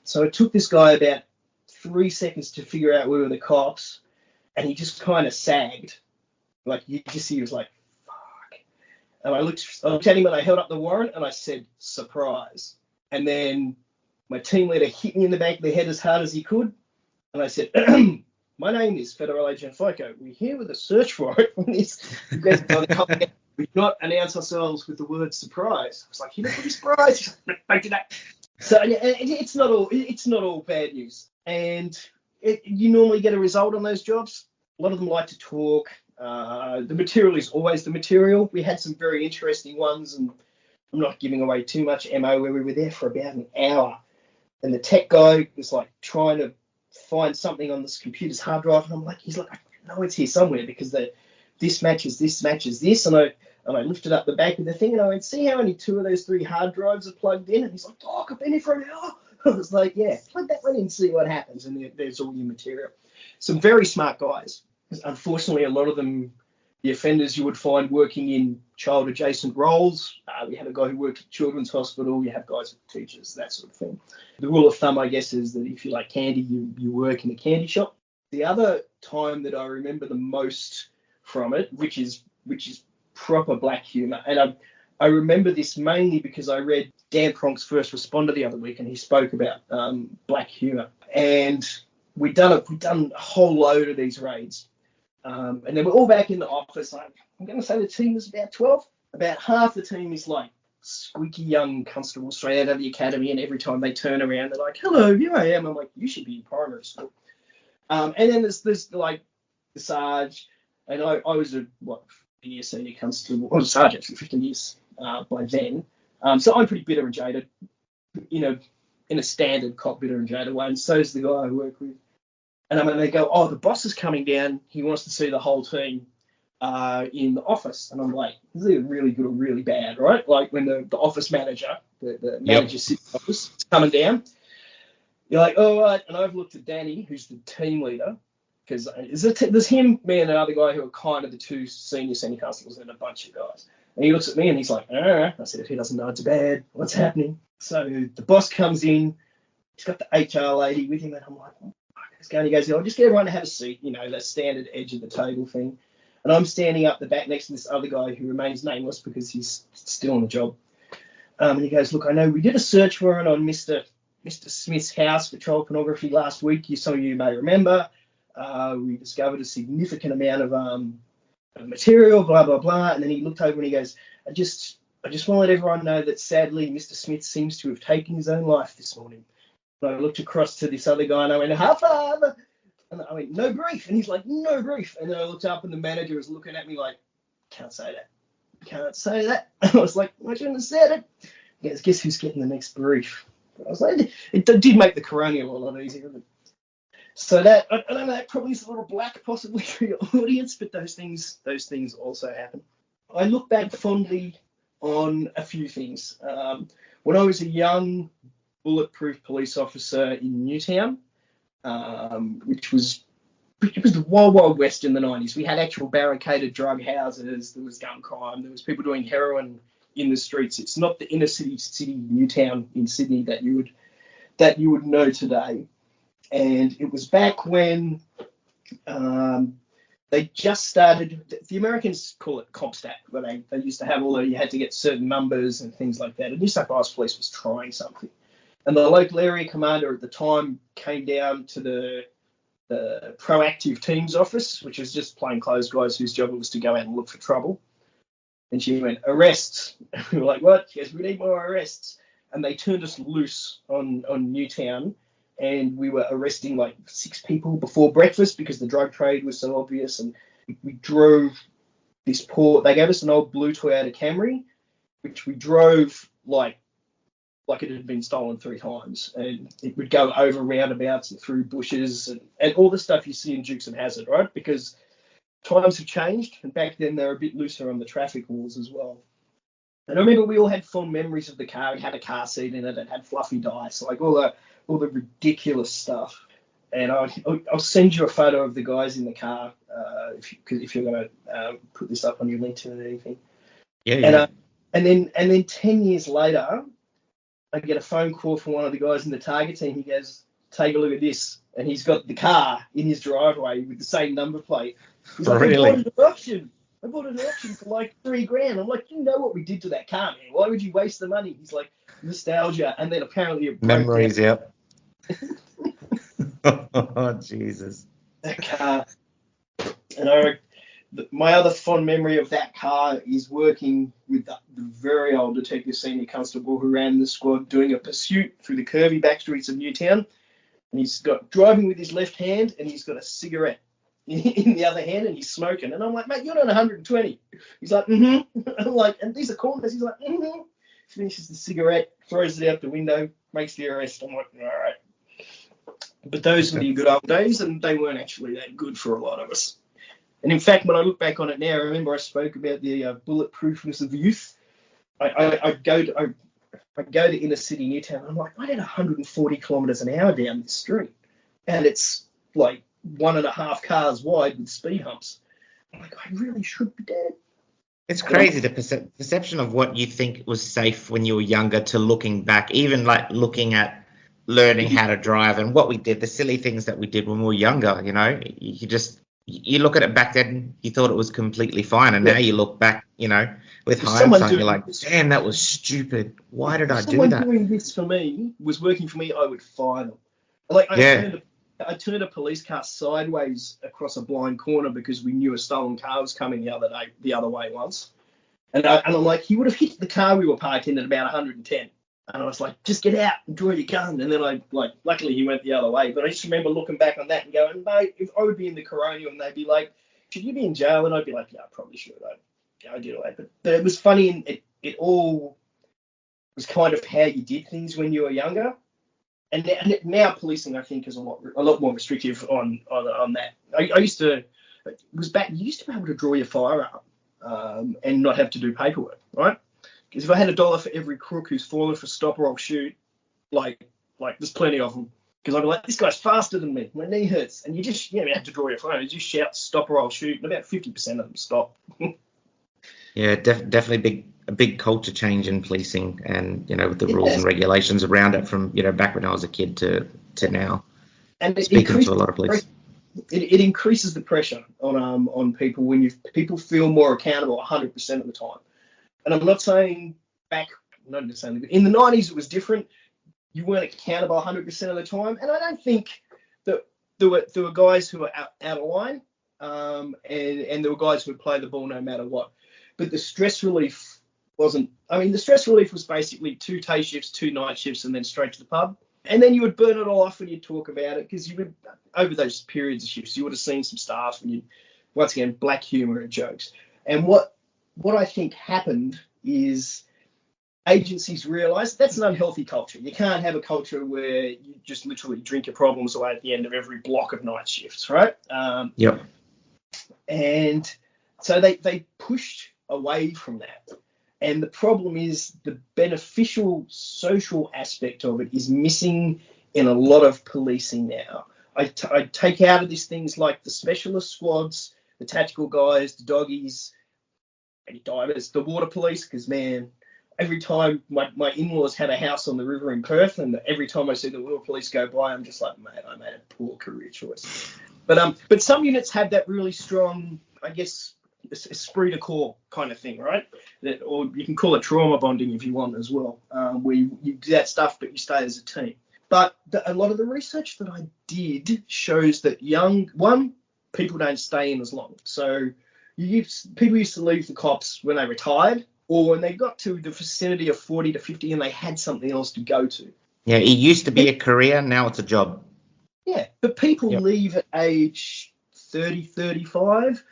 So it took this guy about 3 seconds to figure out we were the cops, and he just kind of sagged. Like, you just see he was like, fuck. And I looked at him, and I held up the warrant, and I said, surprise. And then my team leader hit me in the back of the head as hard as he could. And I said, my name is Federal Agent Faico. We're here with a search warrant on this. We do not announce ourselves with the word surprise. I was like, you know what is surprise? He's like, don't do that. So yeah, it's not all bad news. And you normally get a result on those jobs. A lot of them like to talk. The material is always the material. We had some very interesting ones, and I'm not giving away too much MO, where we were there for about an hour. And the tech guy was like trying to find something on this computer's hard drive, and I'm like, he's like, I know it's here somewhere, because this matches this, and I lifted up the back of the thing, and I went, see how only 2 of those 3 hard drives are plugged in? And he's like, Doc, I've been here for an hour. I was like, yeah, plug that one in and see what happens, and there's all your material. Some very smart guys. Unfortunately, a lot of them, the offenders you would find working in child-adjacent roles. We had a guy who worked at Children's Hospital. You have guys with teachers, that sort of thing. The rule of thumb, I guess, is that if you like candy, you work in a candy shop. The other time that I remember the most from it, which is proper black humour, and I remember this mainly because I read Dan Pronk's First Responder the other week, and he spoke about black humour. And we'd done a whole load of these raids. And then we're all back in the office. Like, I'm going to say the team is about 12. About half the team is like squeaky young constables straight out of the academy, and every time they turn around, they're like, "Hello, here I am." I'm like, "You should be in primary school." And then there's like the Sarge, and I was a 15-year senior constable, or sergeant for 15 years by then. So I'm pretty bitter and jaded, in a standard cop bitter and jaded way, and so's the guy I work with. And they go, "Oh, the boss is coming down. He wants to see the whole team in the office." And I'm like, "Is it really good or really bad?" Right? Like when the office manager, the manager sits in the office, is coming down. You're like, "All right." And I've looked at Danny, who's the team leader, because there's him, me, and another guy who are kind of the two senior constables and a bunch of guys. And he looks at me and he's like, "I said, "If he doesn't know it's bad, what's happening?" So the boss comes in. He's got the HR lady with him, and I'm like, "Oh, fuck." He goes, "I'll just get everyone to have a seat," the standard edge of the table thing. And I'm standing up the back next to this other guy who remains nameless because he's still on the job. And he goes, "Look, I know we did a search warrant on Mr. Smith's house for child pornography last week. Some of you may remember. We discovered a significant amount of material, blah, blah, blah." And then he looked over and he goes, I just want to let everyone know that sadly Mr. Smith seems to have taken his own life this morning." And I looked across to this other guy and I went, "High five!" And I went, "No brief." And he's like, "No brief." And then I looked up and the manager was looking at me like, "Can't say that. Can't say that." And I was like, "I shouldn't have said it." He goes, "Guess who's getting the next brief?" I was like, it did make the coronial a lot easier. So that, I don't know, that probably is a little black possibly for your audience, but those things also happen. I look back fondly on a few things. When I was a young bulletproof police officer in Newtown, which was the wild west in the 90s. We had actual barricaded drug houses. There was gun crime. There was people doing heroin in the streets. It's not the inner city Newtown in Sydney that you would know today. And it was back when they just started. The Americans call it CompStat, but they used to have you had to get certain numbers and things like that. And New South Wales Police was trying something. And the local area commander at the time came down to the proactive teams office, which was just plainclothes guys whose job it was to go out and look for trouble. And she went, "Arrests." We were like, "What?" She goes, "We need more arrests." And they turned us loose on Newtown, and we were arresting like 6 people before breakfast because the drug trade was so obvious. And we drove this they gave us an old blue Toyota Camry, which we drove like it had been stolen 3 times, and it would go over roundabouts and through bushes and all the stuff you see in Dukes of Hazzard, right? Because times have changed, and back then they were a bit looser on the traffic rules as well. And I remember we all had fond memories of the car. It had a car seat in it. It had fluffy dice, like all the ridiculous stuff. And I'll send you a photo of the guys in the car if you're going to put this up on your LinkedIn or anything. Yeah. And then 10 years later, I get a phone call from one of the guys in the target team. He goes, "Take a look at this." And he's got the car in his driveway with the same number plate. He's like, Really? I bought it at auction for like $3,000. I'm like, "You know what we did to that car, man. Why would you waste the money?" He's like, "Nostalgia." And then apparently it broke Memories, down. yep. Oh, Jesus. That car. And my other fond memory of that car is working with the very old detective senior constable who ran the squad doing a pursuit through the curvy back streets of Newtown. And he's got driving with his left hand and he's got a cigarette in the other hand and he's smoking. And I'm like, "Mate, you're doing 120. He's like, "Mm-hmm." I'm like, "And these are corners." He's like, "Mm-hmm." Finishes the cigarette, throws it out the window, makes the arrest. I'm like, "All right." But those were the good old days, and they weren't actually that good for a lot of us. And in fact, when I look back on it now, I remember I spoke about the bulletproofness of youth. I go to inner city Newtown, and I'm like, I did 140 kilometres an hour down this street, and it's like 1.5 cars wide with speed humps. I'm like, I really should be dead. It's crazy, the perception of what you think was safe when you were younger to looking back, even like looking at learning how to drive and what we did, the silly things that we did when we were younger, you just you look at it back then, you thought it was completely fine, and now you look back, with If someone hindsight, you're doing like, this, damn, that was stupid. Why did I if do someone that? doing this for me was working for me, I would fire them. Like Yeah, I turned a police car sideways across a blind corner because we knew a stolen car was coming the other way once. And I'm like, he would have hit the car we were parked in at about 110. And I was like, just get out and draw your gun. And then luckily he went the other way. But I just remember looking back on that and going, mate, if I would be in the coronial and they'd be like, should you be in jail? And I'd be like, yeah, I probably should. I did all that. But it was funny, and it all was kind of how you did things when you were younger. And now policing, I think, is a lot more restrictive on that. I used to, you used to be able to draw your firearm and not have to do paperwork, right? Because if I had $1 for every crook who's fallen for stop or I'll shoot, like there's plenty of them. Because I'd be like, this guy's faster than me. My knee hurts. And you just, you have to draw your phone. You just shout, stop or I'll shoot. And about 50% of them stop. yeah, definitely a big culture change in policing, and with the rules and regulations around it from back when I was a kid to now. And speaking to a lot of police, it increases the pressure on people when people feel more accountable 100% of the time. And I'm not saying not necessarily, but in the 90s it was different. You weren't accountable 100% of the time, and I don't think that there were guys who were out of line, and there were guys who would play the ball no matter what. But the stress relief wasn't. I mean, the stress relief was basically 2 day shifts, 2 night shifts, and then straight to the pub. And then you would burn it all off when you talk about it, because you would, over those periods of shifts, you would have seen some stuff, and once again, black humour and jokes. And what I think happened is agencies realised that's an unhealthy culture. You can't have a culture where you just literally drink your problems away at the end of every block of night shifts, right? Yep. And so they pushed away from that. And the problem is the beneficial social aspect of it is missing in a lot of policing now. I take out of these things like the specialist squads, the tactical guys, the doggies, any divers, the water police, because, man, every time my in-laws had a house on the river in Perth, and every time I see the water police go by, I'm just like, mate, I made a poor career choice. But some units have that really strong, I guess, esprit de corps kind of thing, right? Or you can call it trauma bonding if you want as well, where you do that stuff, but you stay as a team. But a lot of the research that I did shows that people don't stay in as long. So people used to leave the cops when they retired, or when they got to the vicinity of 40 to 50 and they had something else to go to. Yeah, it used to be a career, now it's a job. Yeah, but people leave at age 30, 35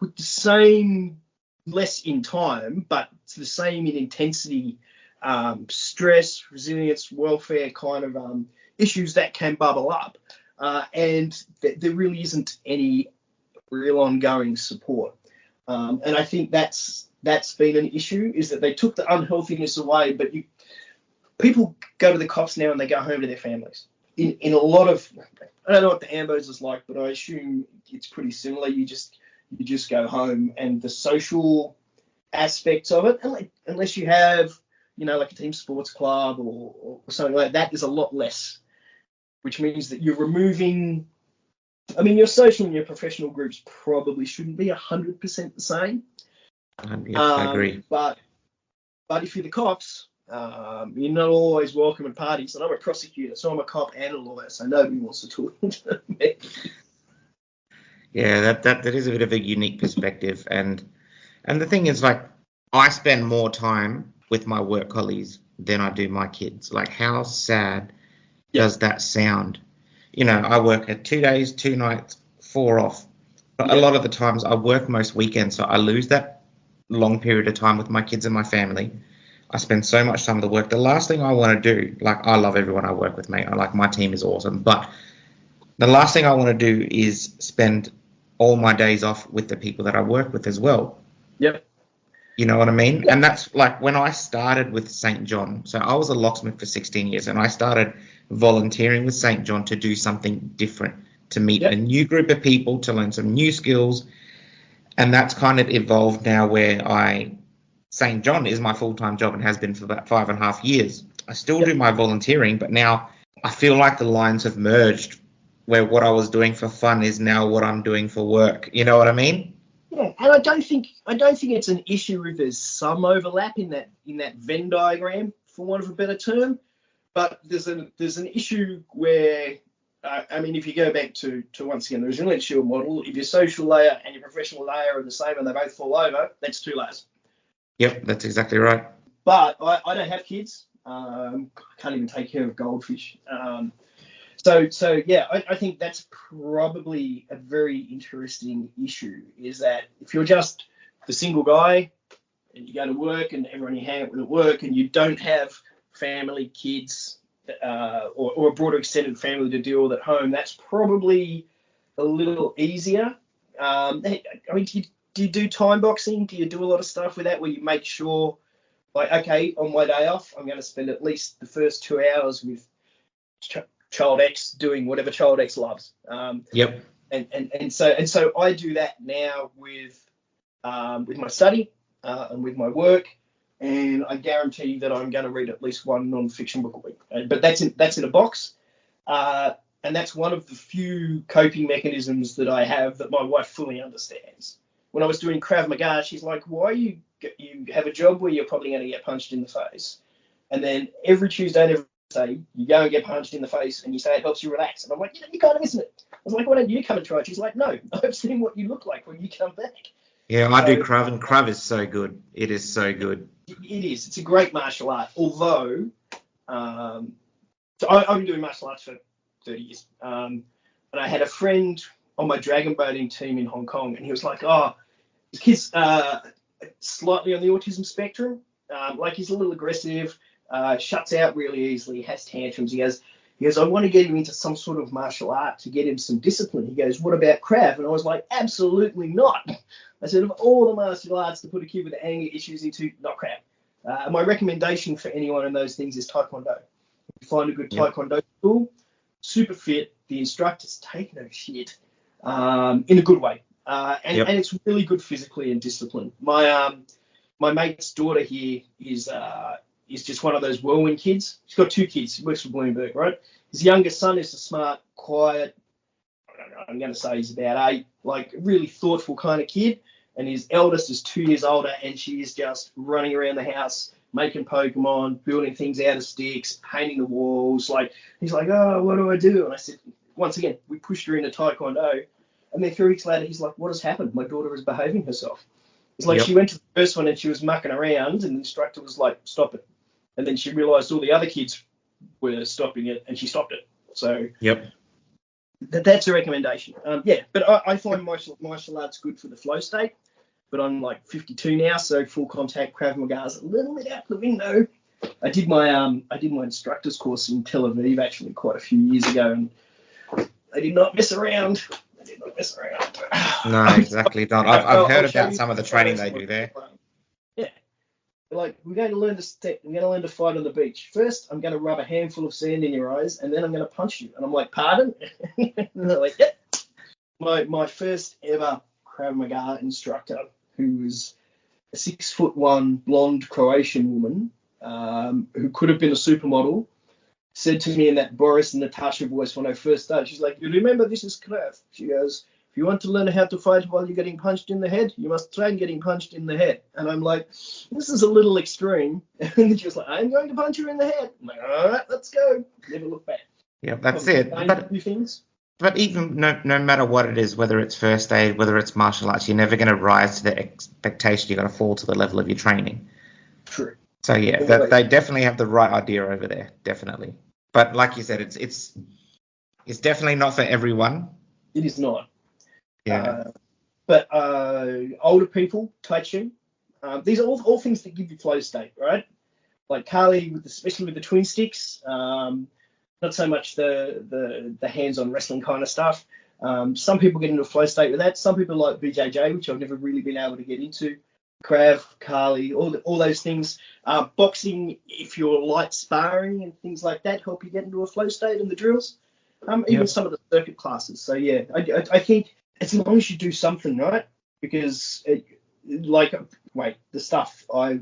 with the same, less in time, but it's the same in intensity, stress, resilience, welfare kind of issues that can bubble up. And there really isn't any real ongoing support. And I think that's been an issue, is that they took the unhealthiness away, but people go to the cops now and they go home to their families. In a lot of, I don't know what the Ambos is like, but I assume it's pretty similar. You just go home, and the social aspects of it, unless you have, like a team sports club or something like that, is a lot less, which means that you're removing, your social and your professional groups probably shouldn't be 100% the same. I agree. But if you're the cops, you're not always welcome at parties. And I'm a prosecutor, so I'm a cop and a lawyer, so nobody wants to talk to me. Yeah, that is a bit of a unique perspective, and the thing is, like, I spend more time with my work colleagues than I do my kids. Like, how sad does that sound? I work at 2 days, 2 nights, 4 off. But a lot of the times I work most weekends, so I lose that long period of time with my kids and my family. I spend so much time at the work. The last thing I want to do, like, I love everyone I work with, mate. My team is awesome. But the last thing I want to do is spend all my days off with the people that I work with as well. Yep. You know what I mean? Yep. And that's like when I started with St. John. So I was a locksmith for 16 years, and I started volunteering with St. John to do something different, to meet a new group of people, to learn some new skills. And that's kind of evolved now, where St. John is my full-time job and has been for about 5.5 years. I still do my volunteering, but now I feel like the lines have merged where what I was doing for fun is now what I'm doing for work. You know what I mean? Yeah, and I don't think it's an issue if there's some overlap in that Venn diagram, for want of a better term. But there's an issue where, I mean, if you go back to once again the resilience shield model, if your social layer and your professional layer are the same and they both fall over, that's 2 layers. Yep, that's exactly right. But I don't have kids. I can't even take care of goldfish. So yeah, I think that's probably a very interesting issue, is that if you're just the single guy and you go to work and everyone you hang out with at work and you don't have family, kids, or a broader extended family to deal with at home, that's probably a little easier. I mean, do you do time boxing? Do you do a lot of stuff with that where you make sure, like, okay, on my day off, I'm going to spend at least the first 2 hours with child X doing whatever child X loves. Yep. And so I do that now with my study and with my work, and I guarantee that I'm going to read at least one non-fiction book a week. But that's in a box, and that's one of the few coping mechanisms that I have that my wife fully understands. When I was doing Krav Maga, she's like, "Why you have a job where you're probably going to get punched in the face, and then every Tuesday and every Thursday you go and get punched in the face, and you say it helps you relax." And I'm like, "You kind of missing it." I was like, "Why don't you come and try it?" She's like, "No, I've seen what you look like when you come back." Yeah, I do Krav, and Krav is so good. It is so good. It is. It's a great martial art. Although, so I've been doing martial arts for 30 years. And I had a friend on my dragon boating team in Hong Kong, and he was like, "Oh, his kid's slightly on the autism spectrum. Like, he's a little aggressive, shuts out really easily, has tantrums." He goes, "I want to get him into some sort of martial art to get him some discipline." He goes, "What about Krav?" And I was like, "Absolutely not." I said, of all the martial arts to put a kid with anger issues into, not Krav. My recommendation for anyone in those things is Taekwondo. If you find a good Taekwondo school, super fit, the instructors take no shit, in a good way. And it's really good physically and discipline. My mate's daughter here is just one of those whirlwind kids. She's got 2 kids. He works for Bloomberg, right? His youngest son is a smart, quiet, I'm going to say he's about 8, like really thoughtful kind of kid. And his eldest is 2 years older, and she is just running around the house, making Pokemon, building things out of sticks, painting the walls. Like, he's like, "Oh, what do I do?" And I said, once again, we pushed her into Taekwondo. And then 3 weeks later, he's like, "What has happened? My daughter is behaving herself." It's like she went to the first one and she was mucking around, and the instructor was like, "Stop it." And then she realized all the other kids were stopping it, and she stopped it. So that's a recommendation. But I find martial arts good for the flow state. But I'm like 52 now, so full contact Krav Maga is a little bit out the window. I did my instructor's course in Tel Aviv actually quite a few years ago, and I did not mess around. No, exactly not. I've heard about some of the training they do there. Yeah. Like, we're going to learn to step. We're going to learn to fight on the beach. First, I'm going to rub a handful of sand in your eyes, and then I'm going to punch you. And I'm like, "Pardon?" And they're like, "Yep." My first ever Krav Maga instructor, who was a 6'1" blonde Croatian woman, who could have been a supermodel, said to me in that Boris and Natasha voice when I first started, she's like, "You remember, this is Krav." She goes, "If you want to learn how to fight while you're getting punched in the head, you must try getting punched in the head." And I'm like, "This is a little extreme." And then she was like, "I'm going to punch you in the head." I'm like, "All right, let's go." Never look back. Yeah, that's it. But even no matter what it is, whether it's first aid, whether it's martial arts, you're never going to rise to the expectation. You've got to fall to the level of your training. True. So yeah, they definitely have the right idea over there, definitely. But like you said, it's definitely not for everyone. It is not. Yeah. But older people, Tai Chi, these are all things that give you flow state, right? Like Carly, especially with the twin sticks, not so much the hands-on wrestling kind of stuff. Some people get into a flow state with that. Some people like BJJ, which I've never really been able to get into. Krav, Carly, all those things. Boxing, if you're light sparring and things like that, help you get into a flow state in the drills. Even some of the circuit classes. So yeah, I think as long as you do something, right? Because the stuff I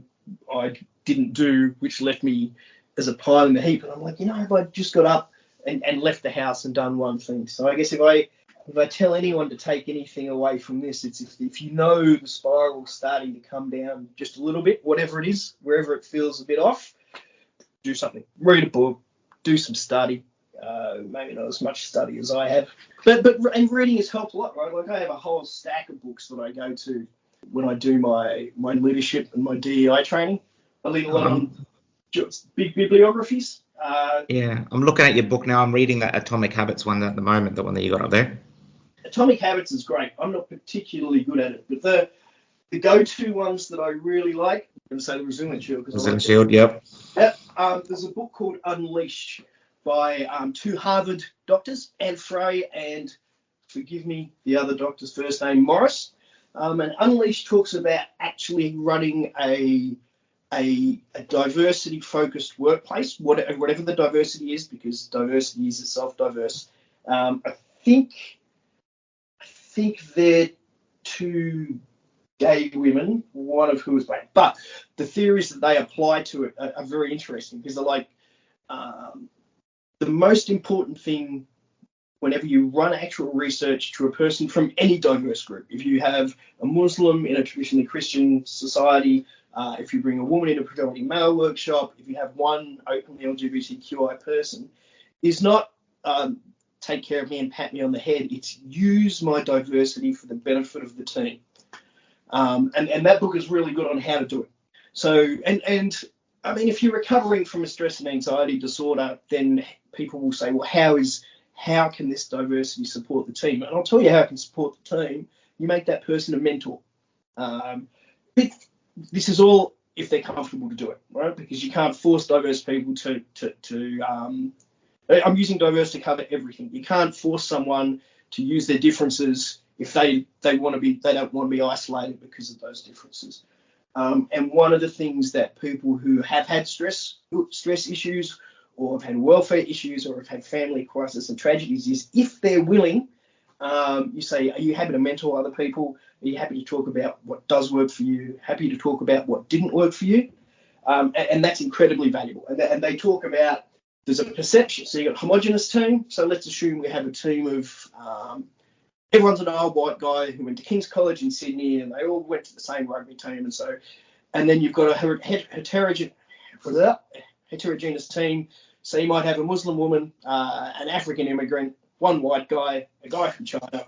didn't do, which left me as a pile in the heap, and I'm like, if I just got up and left the house and done one thing. So I guess if I tell anyone to take anything away from this, it's if you know the spiral's starting to come down just a little bit, whatever it is, wherever it feels a bit off, do something. Read a book, do some study. Maybe not as much study as I have, but reading has helped a lot, right? Like I have a whole stack of books that I go to when I do my leadership and my DEI training. I read a lot of big bibliographies. Yeah, I'm looking at your book now. I'm reading that Atomic Habits one at the moment, the one that you got up there. Atomic Habits is great. I'm not particularly good at it, but the go-to ones that I really like, I'm going to say the Resilience Shield. Resilience Shield, yep. There's a book called Unleash by two Harvard doctors, Anne Frey and, forgive me, the other doctor's first name, Morris. And Unleash talks about actually running a diversity-focused workplace, whatever the diversity is, because diversity is itself diverse. I think they're two gay women, one of who is black. But the theories that they apply to it are very interesting, because they're like, the most important thing whenever you run actual research to a person from any diverse group, if you have a Muslim in a traditionally Christian society, if you bring a woman in a predominantly male workshop, if you have one openly LGBTQI person, is not take care of me and pat me on the head. It's use my diversity for the benefit of the team. And that book is really good on how to do it. So, and I mean, if you're recovering from a stress and anxiety disorder, then people will say, well, how can this diversity support the team? And I'll tell you how it can support the team. You make that person a mentor. This is all if they're comfortable to do it, right? Because you can't force diverse people to I'm using diverse to cover everything. You can't force someone to use their differences if they don't want to be isolated because of those differences. And one of the things that people who have had stress issues, or have had welfare issues, or have had family crisis and tragedies, is if they're willing, you say, are you happy to mentor other people? Are you happy to talk about what does work for you? Happy to talk about what didn't work for you? And that's incredibly valuable. And they talk about, there's a perception. So you've got a homogenous team. So let's assume we have a team of, everyone's an old white guy who went to King's College in Sydney, and they all went to the same rugby team. And then you've got a heterogeneous team. So you might have a Muslim woman, an African immigrant, one white guy, a guy from China,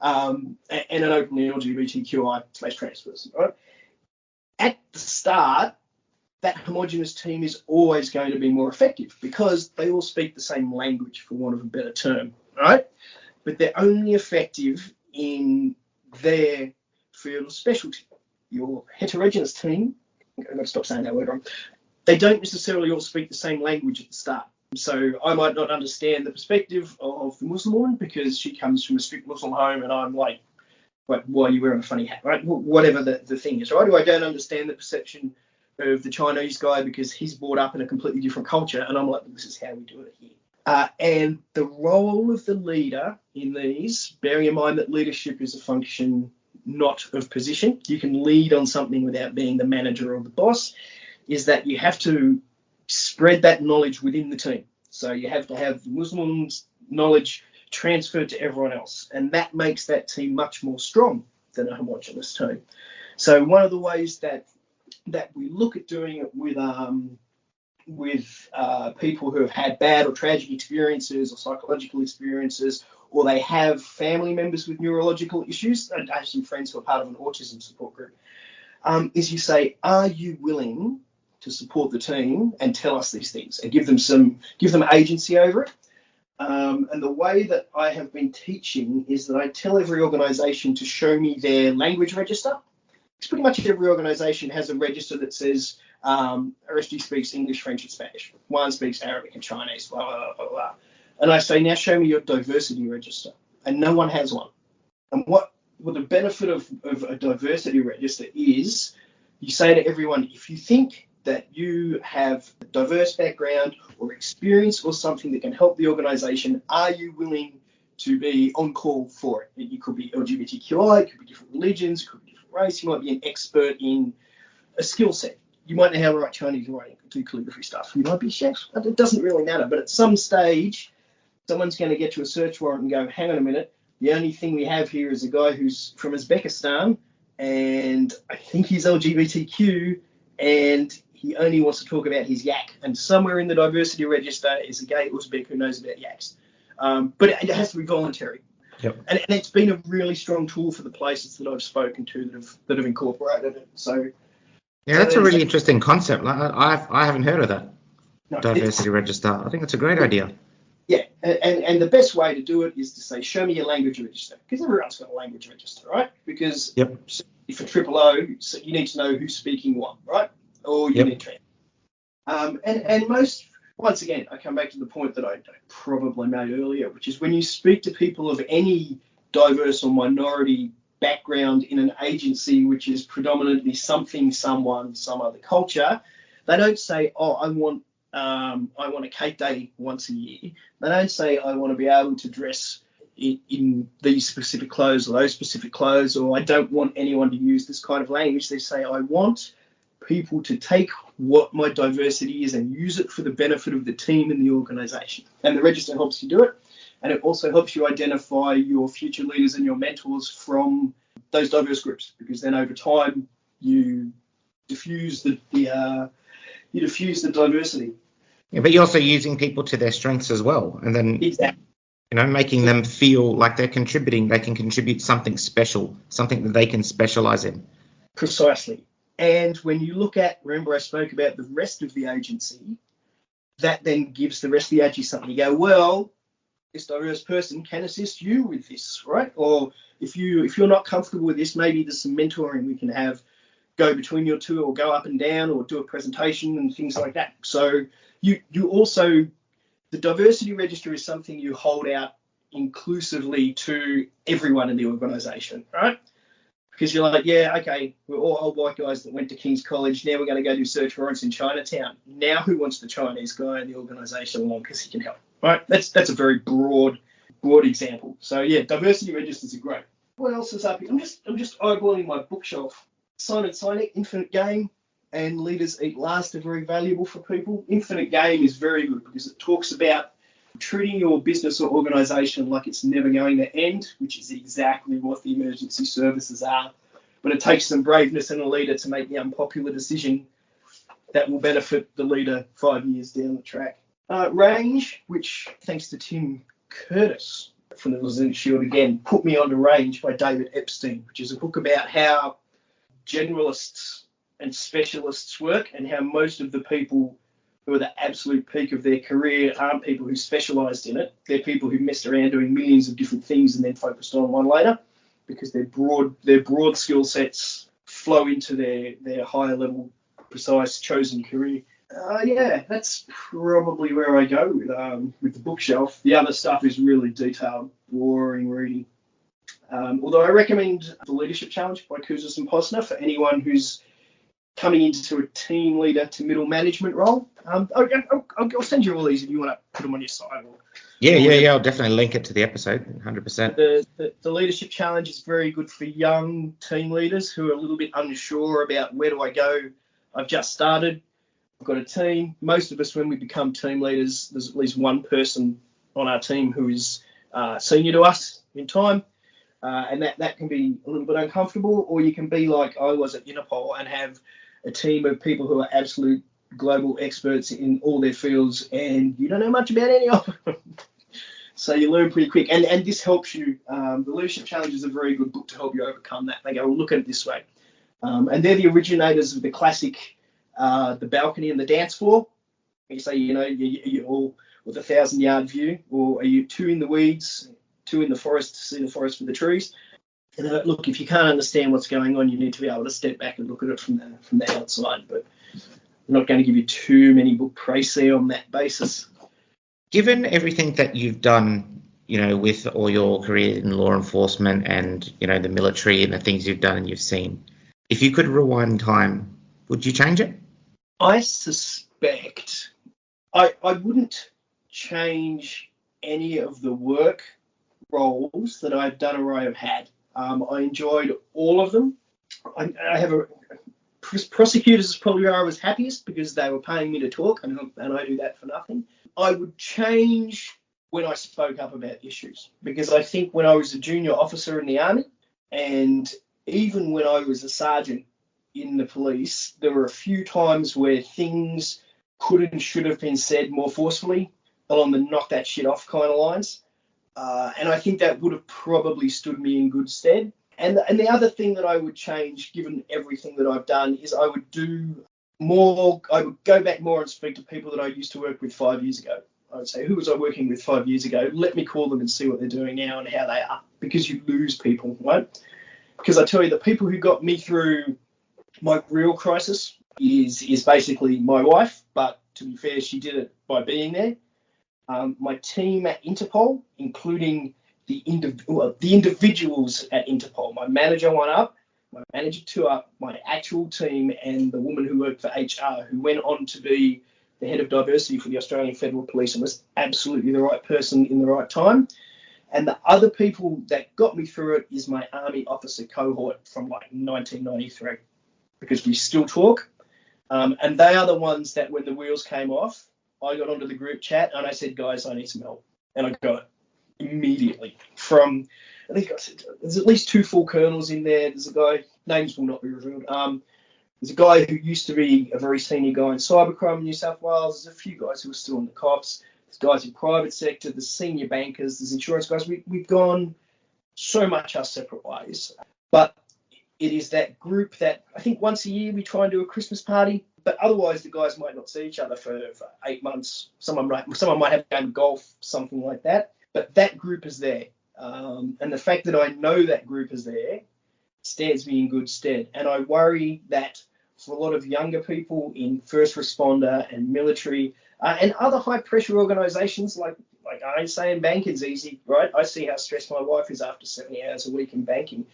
and an openly LGBTQI/trans person, right? At the start, that homogenous team is always going to be more effective because they all speak the same language, for want of a better term, right? But they're only effective in their field of specialty. Your heterogeneous team, I'm going to stop saying that word wrong, they don't necessarily all speak the same language at the start. So I might not understand the perspective of the Muslim woman because she comes from a strict Muslim home, and I'm like, why are you wearing a funny hat, right? Whatever the thing is, right? Or I don't understand the perception of the Chinese guy because he's brought up in a completely different culture, and I'm like, this is how we do it here. And the role of the leader in these, bearing in mind that leadership is a function not of position, you can lead on something without being the manager or the boss, is that you have to spread that knowledge within the team. So you have to have the Muslims' knowledge transferred to everyone else, and that makes that team much more strong than a homogenous team. So one of the ways that we look at doing it with people who have had bad or tragic experiences or psychological experiences, or they have family members with neurological issues. I have some friends who are part of an autism support group, is you say, are you willing to support the team and tell us these things and give them agency over it? And the way that I have been teaching is that I tell every organisation to show me their language register. Because pretty much every organisation has a register that says RSG speaks English, French, and Spanish. One speaks Arabic and Chinese, blah, blah, blah, blah. And I say, now show me your diversity register. And no one has one. And what the benefit of a diversity register is, you say to everyone, if you think that you have a diverse background or experience or something that can help the organisation, are you willing to be on call for it? You could be LGBTQI, it could be different religions, it could be different race, you might be an expert in a skill set. You might know how to write Chinese writing, do calligraphy stuff. You might be a chef. It doesn't really matter. But at some stage, someone's going to get you a search warrant and go, hang on a minute, the only thing we have here is a guy who's from Uzbekistan, and I think he's LGBTQ, and he only wants to talk about his yak. And somewhere in the diversity register is a gay Uzbek who knows about yaks. But it has to be voluntary. Yep. And it's been a really strong tool for the places that I've spoken to that have incorporated it. So yeah, that's a really interesting concept. I haven't heard of that. No, Diversity register. I think it's a great idea. Yeah, and the best way to do it is to say, show me your language register, because everyone's got a language register, right? Because for triple O, so you need to know who's speaking what, right? Or you need to. And most, once again, I come back to the point that I probably made earlier, which is when you speak to people of any diverse or minority background in an agency which is predominantly something, someone, some other culture, they don't say, oh, I want a cake day once a year. They don't say, I want to be able to dress in these specific clothes or those specific clothes, or I don't want anyone to use this kind of language. They say, I want people to take what my diversity is and use it for the benefit of the team and the organisation. And the register helps you do it. And it also helps you identify your future leaders and your mentors from those diverse groups, because then over time you diffuse the diversity. Yeah, but you're also using people to their strengths as well, and then making them feel like they're contributing. They can contribute something special, something that they can specialize in. Precisely. And when you look at, remember I spoke about the rest of the agency, that then gives the rest of the agency something. You go, well, this diverse person can assist you with this, right? Or if you're not comfortable with this, maybe there's some mentoring we can have, go between your two, or go up and down, or do a presentation and things like that. So you also, the diversity register is something you hold out inclusively to everyone in the organisation, right? Because you're like, yeah, okay, we're all old white guys that went to King's College. Now we're going to go do search warrants in Chinatown. Now who wants the Chinese guy in the organisation along because he can help, right? That's a very broad example. So yeah, diversity registers are great. What else is up here? I'm just eyeballing my bookshelf. Simon Sinek, Infinite Game, and Leaders Eat Last are very valuable for people. Infinite Game is very good because it talks about treating your business or organisation like it's never going to end, which is exactly what the emergency services are. But it takes some braveness in a leader to make the unpopular decision that will benefit the leader 5 years down the track. Range, which, thanks to Tim Curtis from the Resilient Shield again, put me onto Range by David Epstein, which is a book about how generalists and specialists work, and how most of the people who are the absolute peak of their career aren't people who specialised in it. They're people who messed around doing millions of different things and then focused on one later, because their broad skill sets flow into their higher level, precise, chosen career. Yeah, that's probably where I go with the bookshelf. The other stuff is really detailed, boring reading. Although I recommend The Leadership Challenge by Kouzes and Posner for anyone who's coming into a team leader to middle management role. I'll send you all these if you want to put them on your site. Yeah. I'll definitely link it to the episode, 100%. The Leadership Challenge is very good for young team leaders who are a little bit unsure about where do I go. I've just started. I've got a team. Most of us, when we become team leaders, there's at least one person on our team who is senior to us in time. And that can be a little bit uncomfortable, or you can be like I was at Interpol and have a team of people who are absolute global experts in all their fields, and you don't know much about any of them. So you learn pretty quick. And this helps you. The Leadership Challenge is a very good book to help you overcome that. They go, well, look at it this way. And they're the originators of the classic, the balcony and the dance floor. You say, you're all with a 1,000-yard view, or are you two in the weeds, two in the forest to see the forest for the trees? And look, if you can't understand what's going on, you need to be able to step back and look at it from the outside. But I'm not going to give you too many book précis on that basis. Given everything that you've done, with all your career in law enforcement and, the military and the things you've done and you've seen, if you could rewind time, would you change it? I suspect I wouldn't change any of the work roles that I've done or I have had. I enjoyed all of them. I have prosecutors is probably where I was happiest because they were paying me to talk, and I do that for nothing. I would change when I spoke up about issues. Because I think when I was a junior officer in the Army, and even when I was a sergeant in the police, there were a few times where things could and should have been said more forcefully along the knock that shit off kind of lines. And I think that would have probably stood me in good stead. And the other thing that I would change, given everything that I've done, is I would go back more and speak to people that I used to work with 5 years ago. I would say, who was I working with 5 years ago? Let me call them and see what they're doing now and how they are, because you lose people, right? Because I tell you, the people who got me through my real crisis is basically my wife, but to be fair, she did it by being there. My team at Interpol, including the individuals at Interpol, my manager 1 up, my manager 2 up, my actual team, and the woman who worked for HR, who went on to be the head of diversity for the Australian Federal Police and was absolutely the right person in the right time. And the other people that got me through it is my Army officer cohort from like 1993, because we still talk. And they are the ones that when the wheels came off, I got onto the group chat and I said, guys, I need some help. And I got it immediately from, I think there's at least 2 full colonels in there. There's a guy, names will not be revealed. There's a guy who used to be a very senior guy in cybercrime in New South Wales. There's a few guys who are still in the cops. There's guys in private sector. There's senior bankers. There's insurance guys. We've gone so much our separate ways. But it is that group that I think once a year we try and do a Christmas party. But otherwise, the guys might not see each other for 8 months. Someone might have a game of golf, something like that. But that group is there. And the fact that I know that group is there stands me in good stead. And I worry that for a lot of younger people in first responder and military and other high-pressure organisations, like I ain't saying banking's easy, right? I see how stressed my wife is after 70 hours a week in banking,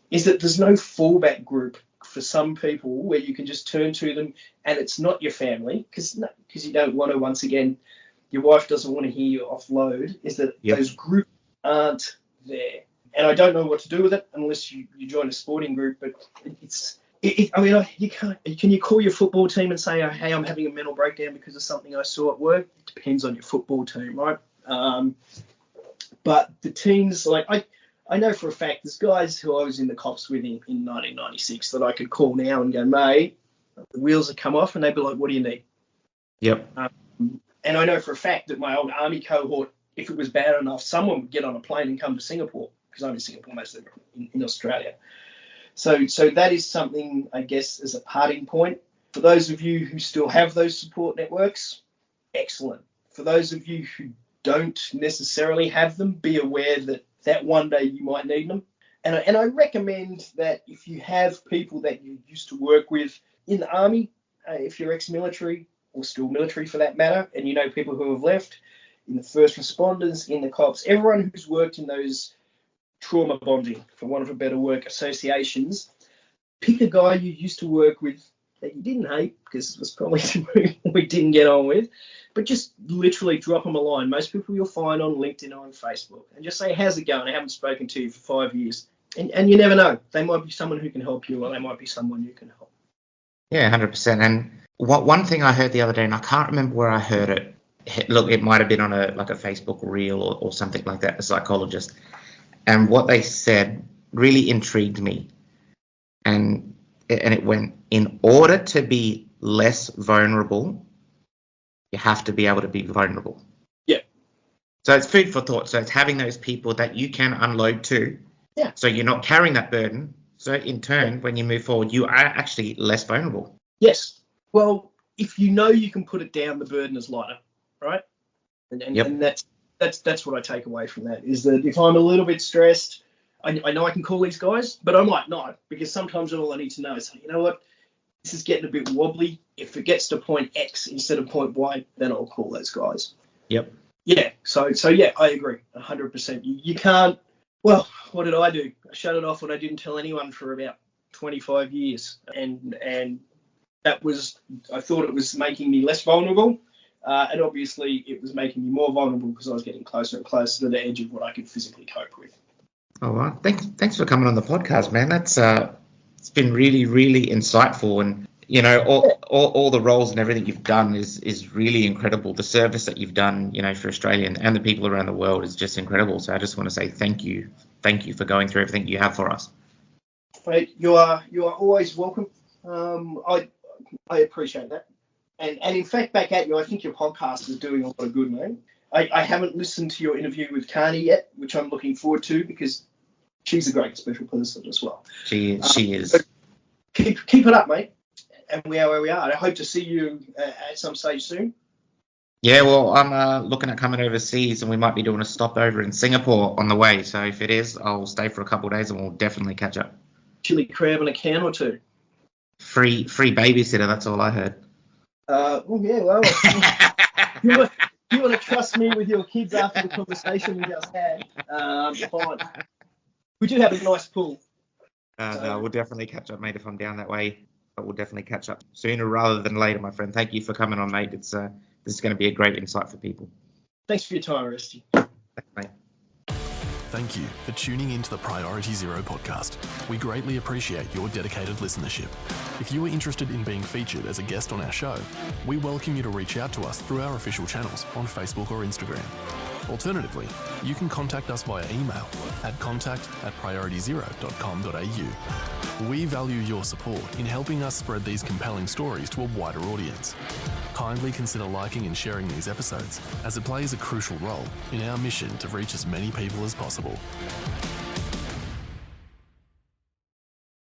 is that there's no fallback group for some people where you can just turn to them and it's not your family, because you don't want to, once again, your wife doesn't want to hear you offload, is that those groups aren't there. And I don't know what to do with it unless you join a sporting group, but can you call your football team and say, hey, I'm having a mental breakdown because of something I saw at work? It depends on your football team, right? But the teams, like I know for a fact there's guys who I was in the cops with in 1996 that I could call now and go, mate, the wheels have come off, and they'd be like, what do you need? Yep. And I know for a fact that my old Army cohort, if it was bad enough, someone would get on a plane and come to Singapore, because I'm in Singapore most of the time, in Australia. So that is something, I guess, as a parting point. For those of you who still have those support networks, excellent. For those of you who don't necessarily have them, be aware that one day you might need them. And I recommend that if you have people that you used to work with in the Army, if you're ex-military or still military for that matter, and you know people who have left, in the first responders, in the cops, everyone who's worked in those trauma bonding, for want of a better word, associations, pick a guy you used to work with that you didn't hate, because it was probably somebody we didn't get on with, but just literally drop them a line. Most people you'll find on LinkedIn or on Facebook, and just say, how's it going? I haven't spoken to you for 5 years. And you never know. They might be someone who can help you, or they might be someone you can help. Yeah, 100%. And one thing I heard the other day, and I can't remember where I heard it. Look, it might have been on a Facebook reel or something like that, a psychologist. And what they said really intrigued me. And it went, in order to be less vulnerable, you have to be able to be vulnerable. Yeah. So it's food for thought. So it's having those people that you can unload to. Yeah. So you're not carrying that burden. So in turn, when you move forward, you are actually less vulnerable. Yes. Well, if you know you can put it down, the burden is lighter, right? And that's what I take away from that, is that if I'm a little bit stressed, I know I can call these guys, but I might not, because sometimes all I need to know is, you know what, this is getting a bit wobbly. If it gets to point X instead of point Y, then I'll call those guys. Yep. Yeah. So yeah, I agree 100%. You can't. Well, what did I do? I shut it off when I didn't tell anyone for about 25 years, and that was, I thought it was making me less vulnerable. And obviously it was making me more vulnerable because I was getting closer and closer to the edge of what I could physically cope with. Oh, well, thanks for coming on the podcast, man. That's it's been really, really insightful. And you know, all the roles and everything you've done is really incredible. The service that you've done, you know, for Australia and the people around the world is just incredible. So I just want to say thank you for going through everything you have for us. Mate, you are always welcome. I appreciate that. And in fact, back at you, I think your podcast is doing a lot of good, mate. I haven't listened to your interview with Carney yet, which I'm looking forward to because she's a great special person as well. She is. Keep it up, mate. And we are where we are. I hope to see you at some stage soon. Yeah, well, I'm looking at coming overseas, and we might be doing a stopover in Singapore on the way. So if it is, I'll stay for a couple of days, and we'll definitely catch up. Chili crab and a can or two. Free babysitter. That's all I heard. You want to trust me with your kids after the conversation we just had? Fine. We do have a nice pool. No, we'll definitely catch up, mate, if I'm down that way. But we'll definitely catch up sooner rather than later, my friend. Thank you for coming on, mate. This is going to be a great insight for people. Thanks for your time, Rusty. Thanks, mate. Thank you for tuning into the Priority Zero podcast. We greatly appreciate your dedicated listenership. If you are interested in being featured as a guest on our show, we welcome you to reach out to us through our official channels on Facebook or Instagram. Alternatively, you can contact us via email at contact@priorityzero.com.au. We value your support in helping us spread these compelling stories to a wider audience. Kindly consider liking and sharing these episodes, as it plays a crucial role in our mission to reach as many people as possible.